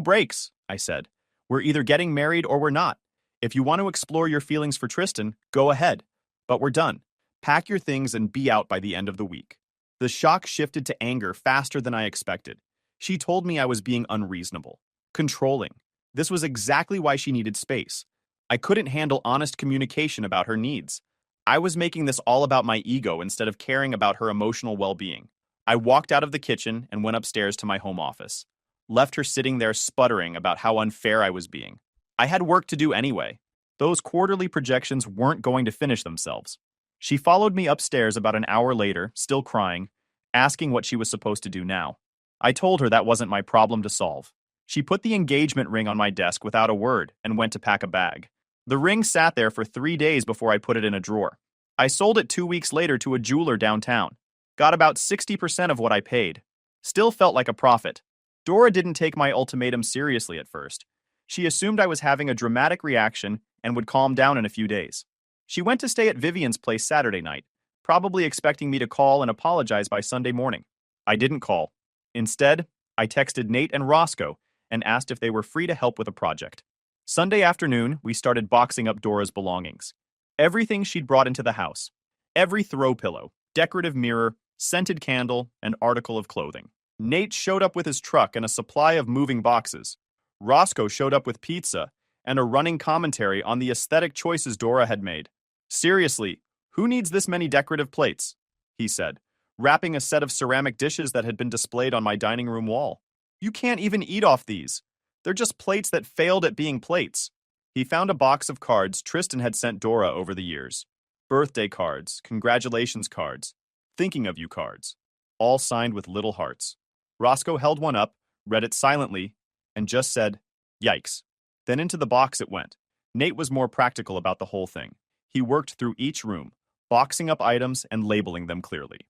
breaks, I said. We're either getting married or we're not. If you want to explore your feelings for Tristan, go ahead. But we're done. Pack your things and be out by the end of the week. The shock shifted to anger faster than I expected. She told me I was being unreasonable, controlling. This was exactly why she needed space. I couldn't handle honest communication about her needs. I was making this all about my ego instead of caring about her emotional well-being. I walked out of the kitchen and went upstairs to my home office. Left her sitting there sputtering about how unfair I was being. I had work to do anyway. Those quarterly projections weren't going to finish themselves. She followed me upstairs about an hour later, still crying, asking what she was supposed to do now. I told her that wasn't my problem to solve. She put the engagement ring on my desk without a word and went to pack a bag. The ring sat there for 3 days before I put it in a drawer. I sold it 2 weeks later to a jeweler downtown. Got about 60% of what I paid. Still felt like a profit. Dora didn't take my ultimatum seriously at first. She assumed I was having a dramatic reaction and would calm down in a few days. She went to stay at Vivian's place Saturday night, probably expecting me to call and apologize by Sunday morning. I didn't call. Instead, I texted Nate and Roscoe and asked if they were free to help with a project. Sunday afternoon, we started boxing up Dora's belongings. Everything she'd brought into the house. Every throw pillow, decorative mirror, scented candle, and article of clothing. Nate showed up with his truck and a supply of moving boxes. Roscoe showed up with pizza and a running commentary on the aesthetic choices Dora had made. Seriously, who needs this many decorative plates? He said, wrapping a set of ceramic dishes that had been displayed on my dining room wall. You can't even eat off these. They're just plates that failed at being plates. He found a box of cards Tristan had sent Dora over the years. Birthday cards, congratulations cards, thinking of you cards, all signed with little hearts. Roscoe held one up, read it silently, and just said, "Yikes." Then into the box it went. Nate was more practical about the whole thing. He worked through each room, boxing up items and labeling them clearly.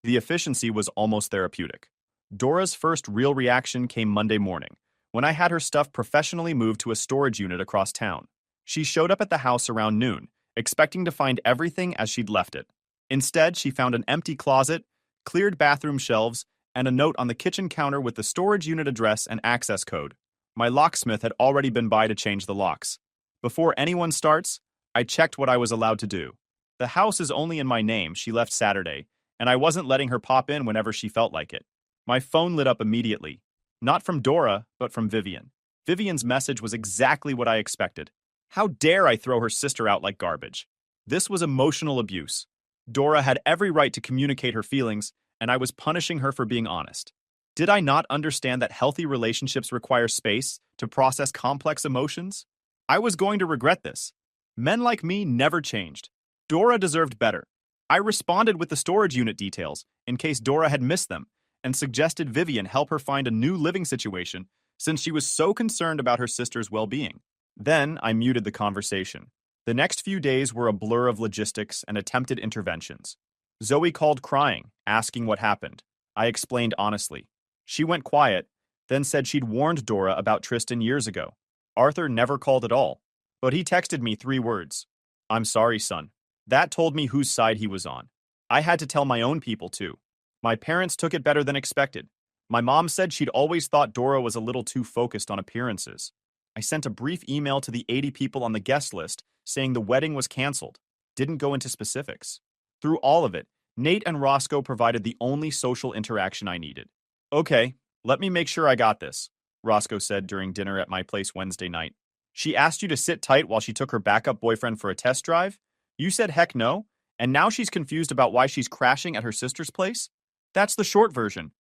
The efficiency was almost therapeutic. Dora's first real reaction came Monday morning, when I had her stuff professionally moved to a storage unit across town. She showed up at the house around noon, expecting to find everything as she'd left it. Instead, she found an empty closet, cleared bathroom shelves, and a note on the kitchen counter with the storage unit address and access code. My locksmith had already been by to change the locks. Before anyone starts, I checked what I was allowed to do. The house is only in my name, she left Saturday, and I wasn't letting her pop in whenever she felt like it. My phone lit up immediately. Not from Dora, but from Vivian. Vivian's message was exactly what I expected. How dare I throw her sister out like garbage? This was emotional abuse. Dora had every right to communicate her feelings, and I was punishing her for being honest. Did I not understand that healthy relationships require space to process complex emotions? I was going to regret this. Men like me never changed. Dora deserved better. I responded with the storage unit details, in case Dora had missed them, and suggested Vivian help her find a new living situation since she was so concerned about her sister's well-being. Then I muted the conversation. The next few days were a blur of logistics and attempted interventions. Zoe called crying, asking what happened. I explained honestly. She went quiet, then said she'd warned Dora about Tristan years ago. Arthur never called at all, but he texted me 3 words. "I'm sorry, son." That told me whose side he was on. I had to tell my own people too. My parents took it better than expected. My mom said she'd always thought Dora was a little too focused on appearances. I sent a brief email to the 80 people on the guest list saying the wedding was canceled. Didn't go into specifics. Through all of it, Nate and Roscoe provided the only social interaction I needed. "Okay, let me make sure I got this," Roscoe said during dinner at my place Wednesday night. "She asked you to sit tight while she took her backup boyfriend for a test drive? You said heck no, and now she's confused about why she's crashing at her sister's place? That's the short version.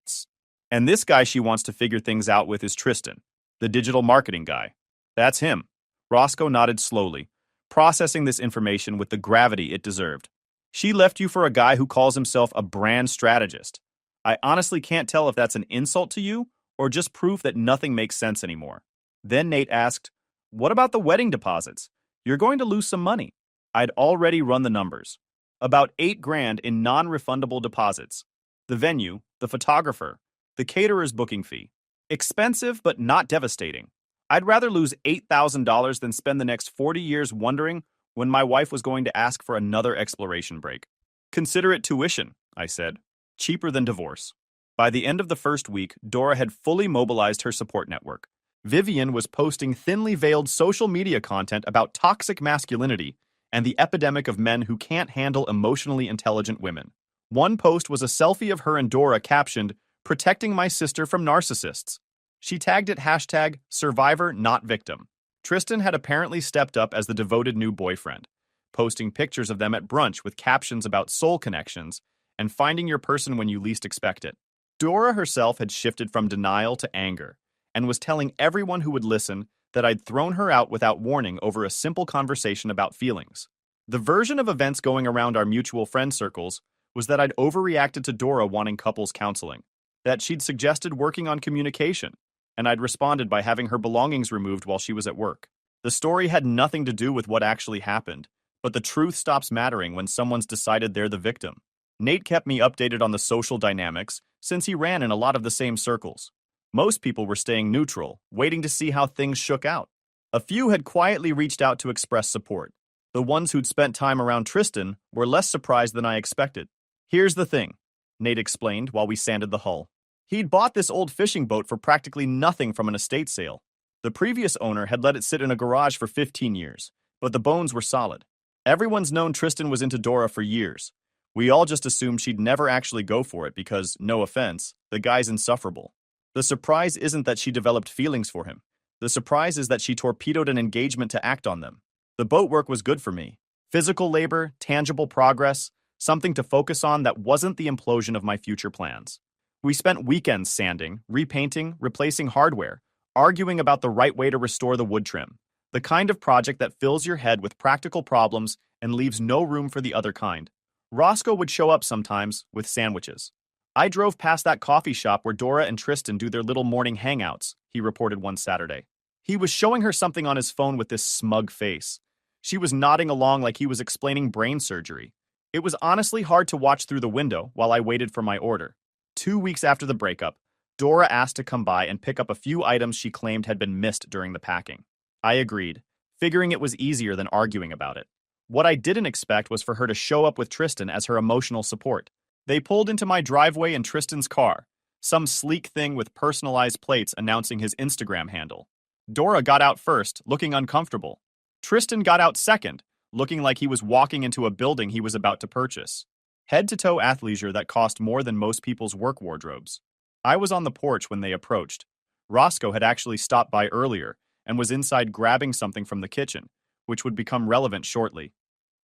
And this guy she wants to figure things out with is Tristan, the digital marketing guy. That's him." Roscoe nodded slowly, processing this information with the gravity it deserved. "She left you for a guy who calls himself a brand strategist. I honestly can't tell if that's an insult to you or just proof that nothing makes sense anymore." Then Nate asked, "What about the wedding deposits? You're going to lose some money." I'd already run the numbers. About $8,000 in non-refundable deposits. The venue, the photographer, the caterer's booking fee. Expensive, but not devastating. I'd rather lose $8,000 than spend the next 40 years wondering when my wife was going to ask for another exploration break. "Consider it tuition," I said. "Cheaper than divorce." By the end of the first week, Dora had fully mobilized her support network. Vivian was posting thinly veiled social media content about toxic masculinity and the epidemic of men who can't handle emotionally intelligent women. One post was a selfie of her and Dora captioned, "Protecting my sister from narcissists." She tagged it #survivor_not_victim. Tristan had apparently stepped up as the devoted new boyfriend, posting pictures of them at brunch with captions about soul connections and finding your person when you least expect it. Dora herself had shifted from denial to anger and was telling everyone who would listen that I'd thrown her out without warning over a simple conversation about feelings. The version of events going around our mutual friend circles was that I'd overreacted to Dora wanting couples counseling, that she'd suggested working on communication, and I'd responded by having her belongings removed while she was at work. The story had nothing to do with what actually happened, but the truth stops mattering when someone's decided they're the victim. Nate kept me updated on the social dynamics since he ran in a lot of the same circles. Most people were staying neutral, waiting to see how things shook out. A few had quietly reached out to express support. The ones who'd spent time around Tristan were less surprised than I expected. "Here's the thing," Nate explained while we sanded the hull. He'd bought this old fishing boat for practically nothing from an estate sale. The previous owner had let it sit in a garage for 15 years, but the bones were solid. Everyone's known Tristan was into Dora for years. We all just assumed she'd never actually go for it because, no offense, the guy's insufferable. The surprise isn't that she developed feelings for him. The surprise is that she torpedoed an engagement to act on them. The boat work was good for me. Physical labor, tangible progress, something to focus on that wasn't the implosion of my future plans. We spent weekends sanding, repainting, replacing hardware, arguing about the right way to restore the wood trim. The kind of project that fills your head with practical problems and leaves no room for the other kind. Roscoe would show up sometimes with sandwiches. "I drove past that coffee shop where Dora and Tristan do their little morning hangouts," he reported one Saturday. He was showing her something on his phone with this smug face. She was nodding along like he was explaining brain surgery. It was honestly hard to watch through the window while I waited for my order. 2 weeks after the breakup, Dora asked to come by and pick up a few items she claimed had been missed during the packing. I agreed, figuring it was easier than arguing about it. What I didn't expect was for her to show up with Tristan as her emotional support. They pulled into my driveway in Tristan's car, some sleek thing with personalized plates announcing his Instagram handle. Dora got out first, looking uncomfortable. Tristan got out second, looking like he was walking into a building he was about to purchase. Head-to-toe athleisure that cost more than most people's work wardrobes. I was on the porch when they approached. Roscoe had actually stopped by earlier and was inside grabbing something from the kitchen, which would become relevant shortly.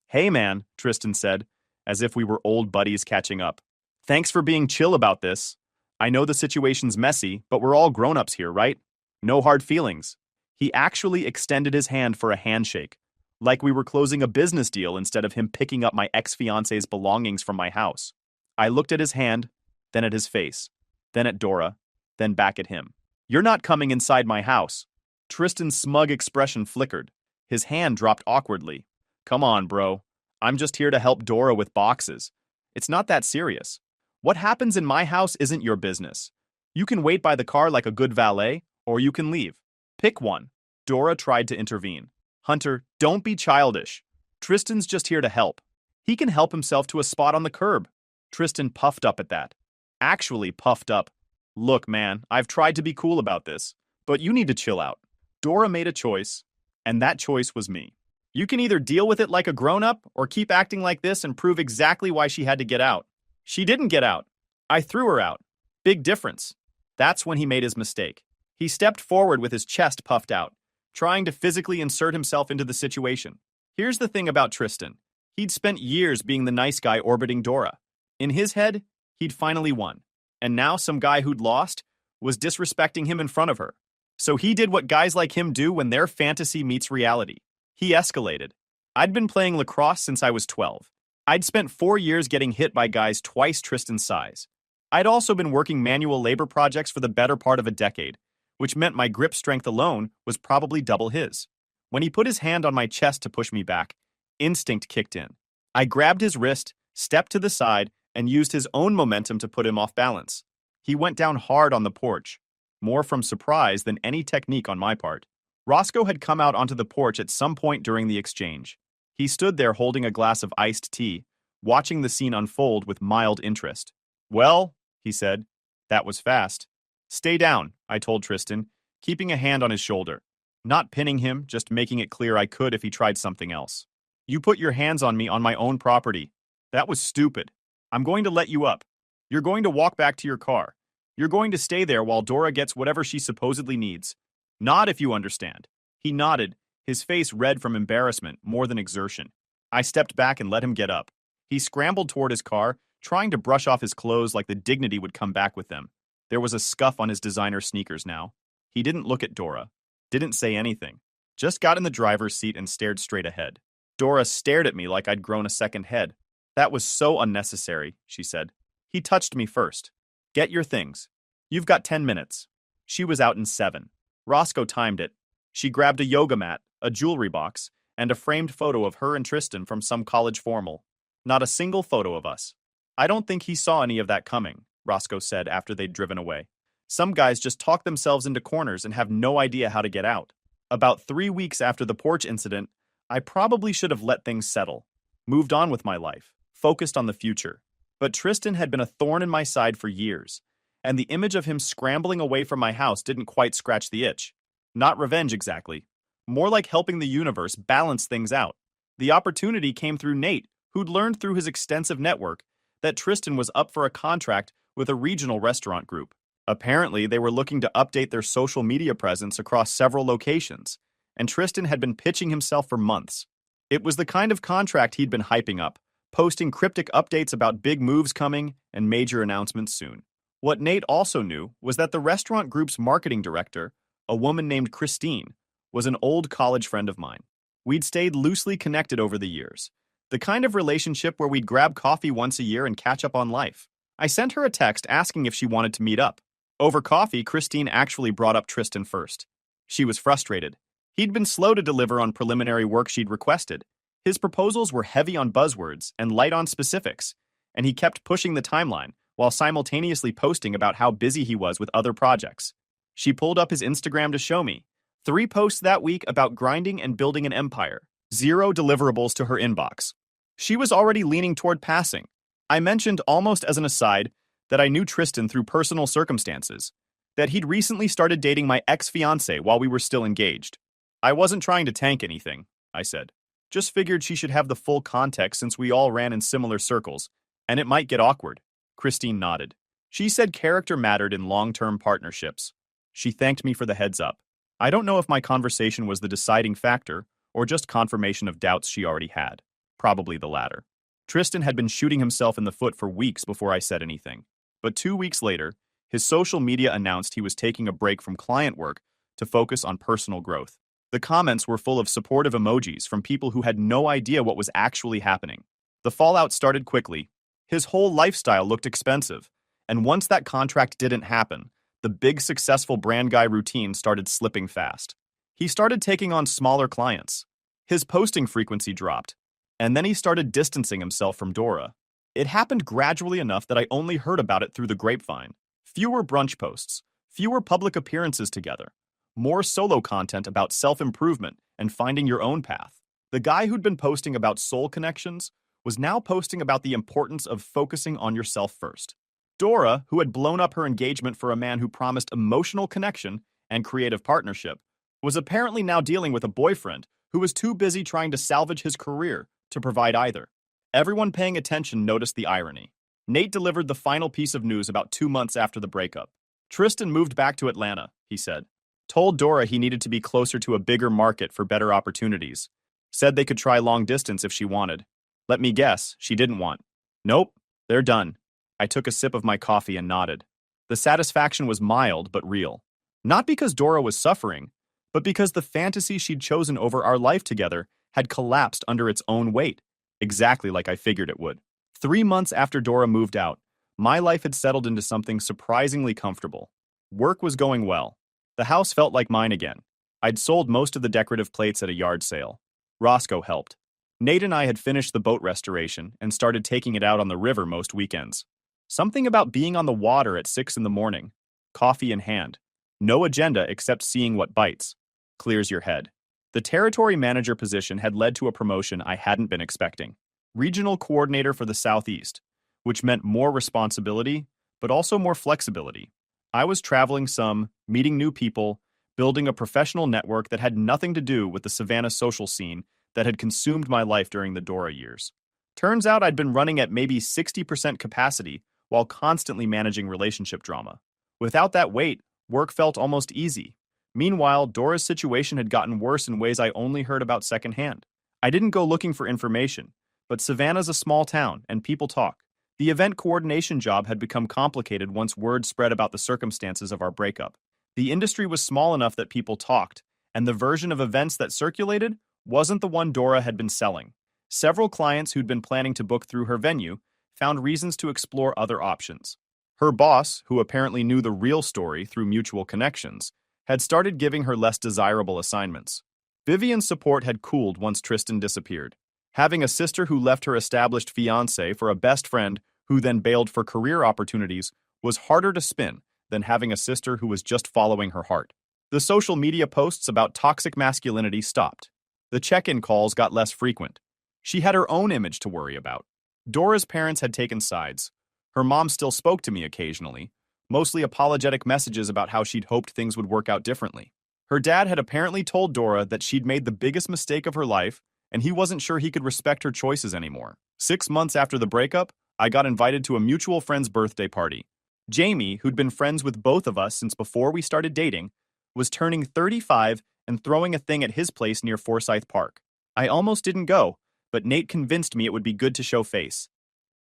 "Hey man," Tristan said, as if we were old buddies catching up. "Thanks for being chill about this. I know the situation's messy, but we're all grown-ups here, right? No hard feelings." He actually extended his hand for a handshake, like we were closing a business deal instead of him picking up my ex-fiance's belongings from my house. I looked at his hand, then at his face, then at Dora, then back at him. "You're not coming inside my house." Tristan's smug expression flickered. His hand dropped awkwardly. "Come on, bro. I'm just here to help Dora with boxes. It's not that serious. What happens in my house isn't your business. You can wait by the car like a good valet, or you can leave. Pick one." Dora tried to intervene. "Hunter, don't be childish. Tristan's just here to help. He can help himself to a spot on the curb." Tristan puffed up at that. Actually puffed up. "Look, man, I've tried to be cool about this, but you need to chill out." Dora made a choice, and that choice was me. You can either deal with it like a grown-up or keep acting like this and prove exactly why she had to get out. She didn't get out. I threw her out. Big difference. That's when he made his mistake. He stepped forward with his chest puffed out, trying to physically insert himself into the situation. Here's the thing about Tristan. He'd spent years being the nice guy orbiting Dora. In his head, he'd finally won. And now some guy who'd lost was disrespecting him in front of her. So he did what guys like him do when their fantasy meets reality. He escalated. I'd been playing lacrosse since I was 12. I'd spent 4 years getting hit by guys twice Tristan's size. I'd also been working manual labor projects for the better part of a decade, which meant my grip strength alone was probably double his. When he put his hand on my chest to push me back, instinct kicked in. I grabbed his wrist, stepped to the side, and used his own momentum to put him off balance. He went down hard on the porch, more from surprise than any technique on my part. Roscoe had come out onto the porch at some point during the exchange. He stood there holding a glass of iced tea, watching the scene unfold with mild interest. "Well," he said, "that was fast." "Stay down," I told Tristan, keeping a hand on his shoulder. Not pinning him, just making it clear I could if he tried something else. "You put your hands on me on my own property. That was stupid. I'm going to let you up. You're going to walk back to your car. You're going to stay there while Dora gets whatever she supposedly needs. Nod if you understand." He nodded, his face red from embarrassment more than exertion. I stepped back and let him get up. He scrambled toward his car, trying to brush off his clothes like the dignity would come back with them. There was a scuff on his designer sneakers now. He didn't look at Dora, didn't say anything, just got in the driver's seat and stared straight ahead. Dora stared at me like I'd grown a second head. "That was so unnecessary," she said. "He touched me first. Get your things. You've got 10 minutes. She was out in 7. Roscoe timed it. She grabbed a yoga mat, a jewelry box, and a framed photo of her and Tristan from some college formal. Not a single photo of us. "I don't think he saw any of that coming," Roscoe said after they'd driven away. "Some guys just talk themselves into corners and have no idea how to get out." About 3 weeks after the porch incident, I probably should have let things settle, moved on with my life, focused on the future. But Tristan had been a thorn in my side for years, and the image of him scrambling away from my house didn't quite scratch the itch. Not revenge exactly. More like helping the universe balance things out. The opportunity came through Nate, who'd learned through his extensive network that Tristan was up for a contract with a regional restaurant group. Apparently, they were looking to update their social media presence across several locations, and Tristan had been pitching himself for months. It was the kind of contract he'd been hyping up, posting cryptic updates about big moves coming and major announcements soon. What Nate also knew was that the restaurant group's marketing director, a woman named Christine, was an old college friend of mine. We'd stayed loosely connected over the years, the kind of relationship where we'd grab coffee once a year and catch up on life. I sent her a text asking if she wanted to meet up. Over coffee, Christine actually brought up Tristan first. She was frustrated. He'd been slow to deliver on preliminary work she'd requested. His proposals were heavy on buzzwords and light on specifics, and he kept pushing the timeline while simultaneously posting about how busy he was with other projects. She pulled up his Instagram to show me. 3 posts that week about grinding and building an empire. 0 deliverables to her inbox. She was already leaning toward passing. I mentioned almost as an aside that I knew Tristan through personal circumstances, that he'd recently started dating my ex-fiancée while we were still engaged. "I wasn't trying to tank anything," I said. "Just figured she should have the full context since we all ran in similar circles, and it might get awkward." Christine nodded. She said character mattered in long-term partnerships. She thanked me for the heads up. I don't know if my conversation was the deciding factor or just confirmation of doubts she already had. Probably the latter. Tristan had been shooting himself in the foot for weeks before I said anything. But 2 weeks later, his social media announced he was taking a break from client work to focus on personal growth. The comments were full of supportive emojis from people who had no idea what was actually happening. The fallout started quickly. His whole lifestyle looked expensive, and once that contract didn't happen, the big successful brand guy routine started slipping fast. He started taking on smaller clients. His posting frequency dropped, and then he started distancing himself from Dora. It happened gradually enough that I only heard about it through the grapevine. Fewer brunch posts, fewer public appearances together, more solo content about self-improvement and finding your own path. The guy who'd been posting about soul connections was now posting about the importance of focusing on yourself first. Dora, who had blown up her engagement for a man who promised emotional connection and creative partnership, was apparently now dealing with a boyfriend who was too busy trying to salvage his career to provide either. Everyone paying attention noticed the irony. Nate delivered the final piece of news about 2 months after the breakup. Tristan moved back to Atlanta, he said. Told Dora he needed to be closer to a bigger market for better opportunities. Said they could try long distance if she wanted. Let me guess, she didn't want. Nope, they're done. I took a sip of my coffee and nodded. The satisfaction was mild but real. Not because Dora was suffering, but because the fantasy she'd chosen over our life together had collapsed under its own weight, exactly like I figured it would. 3 months after Dora moved out, my life had settled into something surprisingly comfortable. Work was going well. The house felt like mine again. I'd sold most of the decorative plates at a yard sale. Roscoe helped. Nate and I had finished the boat restoration and started taking it out on the river most weekends. Something about being on the water at 6 in the morning, coffee in hand. No agenda except seeing what bites. Clears your head. The territory manager position had led to a promotion I hadn't been expecting. Regional coordinator for the Southeast, which meant more responsibility, but also more flexibility. I was traveling some, meeting new people, building a professional network that had nothing to do with the Savannah social scene that had consumed my life during the Dora years. Turns out I'd been running at maybe 60% capacity while constantly managing relationship drama. Without that weight, work felt almost easy. Meanwhile, Dora's situation had gotten worse in ways I only heard about secondhand. I didn't go looking for information, but Savannah's a small town, and people talk. The event coordination job had become complicated once word spread about the circumstances of our breakup. The industry was small enough that people talked, and the version of events that circulated wasn't the one Dora had been selling. Several clients who'd been planning to book through her venue found reasons to explore other options. Her boss, who apparently knew the real story through mutual connections, had started giving her less desirable assignments. Vivian's support had cooled once Tristan disappeared. Having a sister who left her established fiancé for a best friend who then bailed for career opportunities was harder to spin than having a sister who was just following her heart. The social media posts about toxic masculinity stopped. The check-in calls got less frequent. She had her own image to worry about. Dora's parents had taken sides. Her mom still spoke to me occasionally, mostly apologetic messages about how she'd hoped things would work out differently. Her dad had apparently told Dora that she'd made the biggest mistake of her life, and he wasn't sure he could respect her choices anymore. 6 months after the breakup, I got invited to a mutual friend's birthday party. Jamie, who'd been friends with both of us since before we started dating, was turning 35 and throwing a thing at his place near Forsyth Park. I almost didn't go, but Nate convinced me it would be good to show face.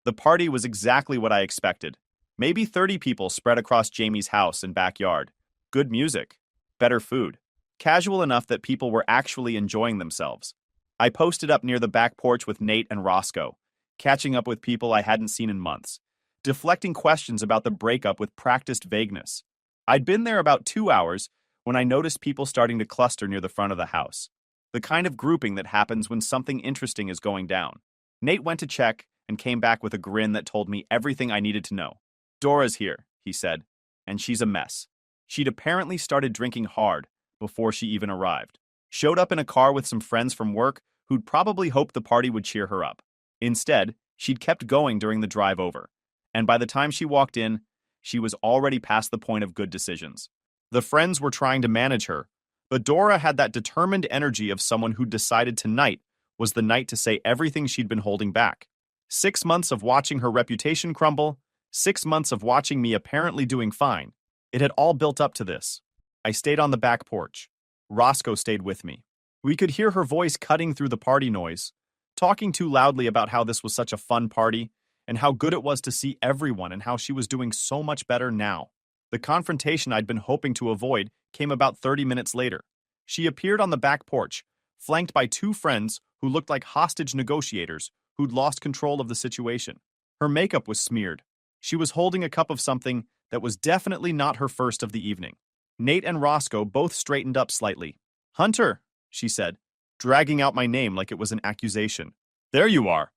The party was exactly what I expected. Maybe 30 people spread across Jamie's house and backyard. Good music. Better food. Casual enough that people were actually enjoying themselves. I posted up near the back porch with Nate and Roscoe, catching up with people I hadn't seen in months, deflecting questions about the breakup with practiced vagueness. I'd been there about 2 hours when I noticed people starting to cluster near the front of the house. The kind of grouping that happens when something interesting is going down. Nate went to check and came back with a grin that told me everything I needed to know. Dora's here, he said, and she's a mess. She'd apparently started drinking hard before she even arrived. Showed up in a car with some friends from work who'd probably hoped the party would cheer her up. Instead, she'd kept going during the drive over, and by the time she walked in, she was already past the point of good decisions. The friends were trying to manage her, but Dora had that determined energy of someone who decided tonight was the night to say everything she'd been holding back. 6 months of watching her reputation crumble, 6 months of watching me apparently doing fine. It had all built up to this. I stayed on the back porch. Roscoe stayed with me. We could hear her voice cutting through the party noise, talking too loudly about how this was such a fun party, and how good it was to see everyone and how she was doing so much better now. The confrontation I'd been hoping to avoid came about 30 minutes later. She appeared on the back porch, flanked by two friends who looked like hostage negotiators who'd lost control of the situation. Her makeup was smeared. She was holding a cup of something that was definitely not her first of the evening. Nate and Roscoe both straightened up slightly. "Hunter," she said, dragging out my name like it was an accusation. "There you are.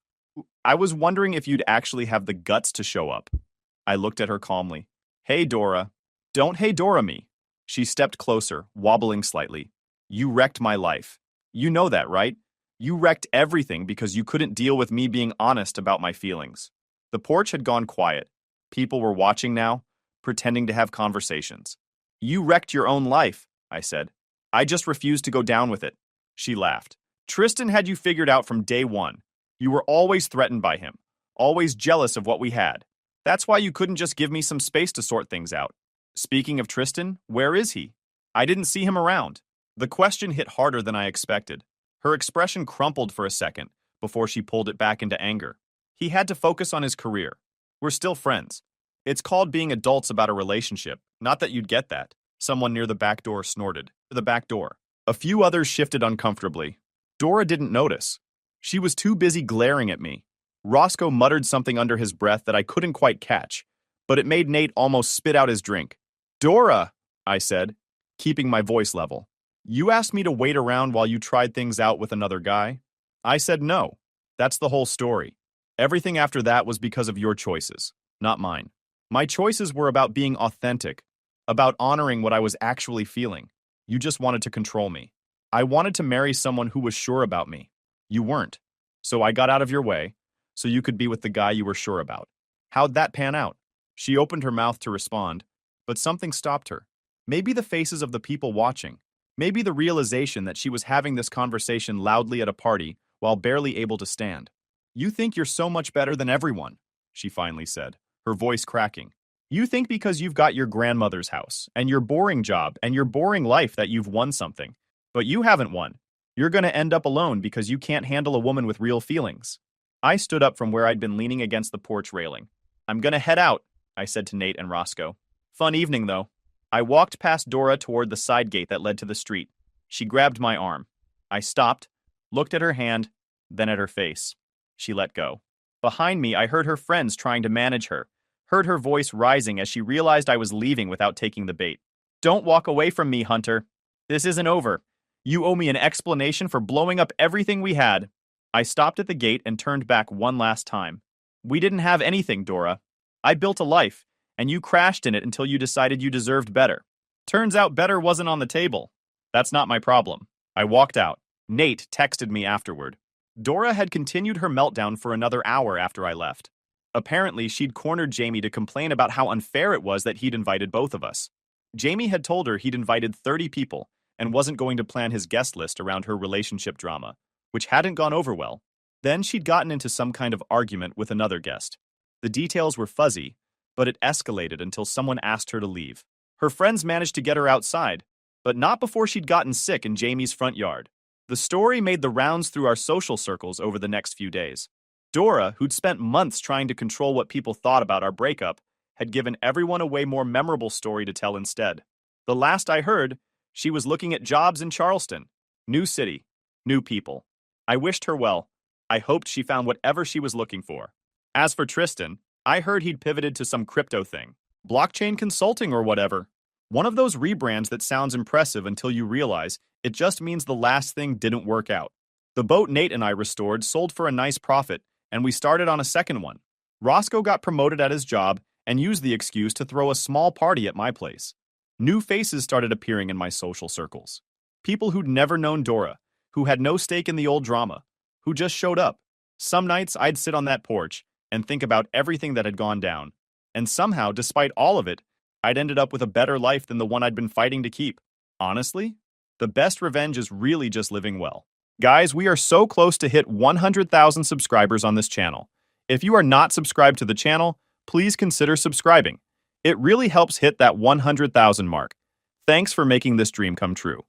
I was wondering if you'd actually have the guts to show up." I looked at her calmly. "Hey, Dora." "Don't hey Dora me." She stepped closer, wobbling slightly. "You wrecked my life. You know that, right? You wrecked everything because you couldn't deal with me being honest about my feelings." The porch had gone quiet. People were watching now, pretending to have conversations. "You wrecked your own life," I said. "I just refused to go down with it." She laughed. "Tristan had you figured out from day one. You were always threatened by him, always jealous of what we had. That's why you couldn't just give me some space to sort things out." Speaking of Tristan, where is he? I didn't see him around. The question hit harder than I expected. Her expression crumpled for a second before she pulled it back into anger. He had to focus on his career. We're still friends. It's called being adults about a relationship, not that you'd get that. Someone near the back door snorted. The back door. A few others shifted uncomfortably. Dora didn't notice. She was too busy glaring at me. Roscoe muttered something under his breath that I couldn't quite catch, but it made Nate almost spit out his drink. "Dora," I said, keeping my voice level. "You asked me to wait around while you tried things out with another guy?" I said no. That's the whole story. Everything after that was because of your choices, not mine. My choices were about being authentic, about honoring what I was actually feeling. You just wanted to control me. I wanted to marry someone who was sure about me. You weren't. So I got out of your way, so you could be with the guy you were sure about. How'd that pan out? She opened her mouth to respond, but something stopped her. Maybe the faces of the people watching. Maybe the realization that she was having this conversation loudly at a party while barely able to stand. "You think you're so much better than everyone," she finally said, her voice cracking. "You think because you've got your grandmother's house and your boring job and your boring life that you've won something. But you haven't won. You're going to end up alone because you can't handle a woman with real feelings." I stood up from where I'd been leaning against the porch railing. "I'm going to head out," I said to Nate and Roscoe. "Fun evening, though." I walked past Dora toward the side gate that led to the street. She grabbed my arm. I stopped, looked at her hand, then at her face. She let go. Behind me, I heard her friends trying to manage her, heard her voice rising as she realized I was leaving without taking the bait. "Don't walk away from me, Hunter. This isn't over. You owe me an explanation for blowing up everything we had." I stopped at the gate and turned back one last time. "We didn't have anything, Dora. I built a life, and you crashed in it until you decided you deserved better. Turns out better wasn't on the table. That's not my problem." I walked out. Nate texted me afterward. Dora had continued her meltdown for another hour after I left. Apparently, she'd cornered Jamie to complain about how unfair it was that he'd invited both of us. Jamie had told her he'd invited 30 people and wasn't going to plan his guest list around her relationship drama, which hadn't gone over well. Then she'd gotten into some kind of argument with another guest. The details were fuzzy, but it escalated until someone asked her to leave. Her friends managed to get her outside, but not before she'd gotten sick in Jamie's front yard. The story made the rounds through our social circles over the next few days. Dora, who'd spent months trying to control what people thought about our breakup, had given everyone a way more memorable story to tell instead. The last I heard, she was looking at jobs in Charleston. New city, new people. I wished her well. I hoped she found whatever she was looking for. As for Tristan, I heard he'd pivoted to some crypto thing. Blockchain consulting or whatever. One of those rebrands that sounds impressive until you realize it just means the last thing didn't work out. The boat Nate and I restored sold for a nice profit, and we started on a second one. Roscoe got promoted at his job and used the excuse to throw a small party at my place. New faces started appearing in my social circles. People who'd never known Dora, who had no stake in the old drama, who just showed up. Some nights I'd sit on that porch and think about everything that had gone down. And somehow, despite all of it, I'd ended up with a better life than the one I'd been fighting to keep. Honestly, the best revenge is really just living well. Guys, we are so close to hit 100,000 subscribers on this channel. If you are not subscribed to the channel, please consider subscribing. It really helps hit that 100,000 mark. Thanks for making this dream come true.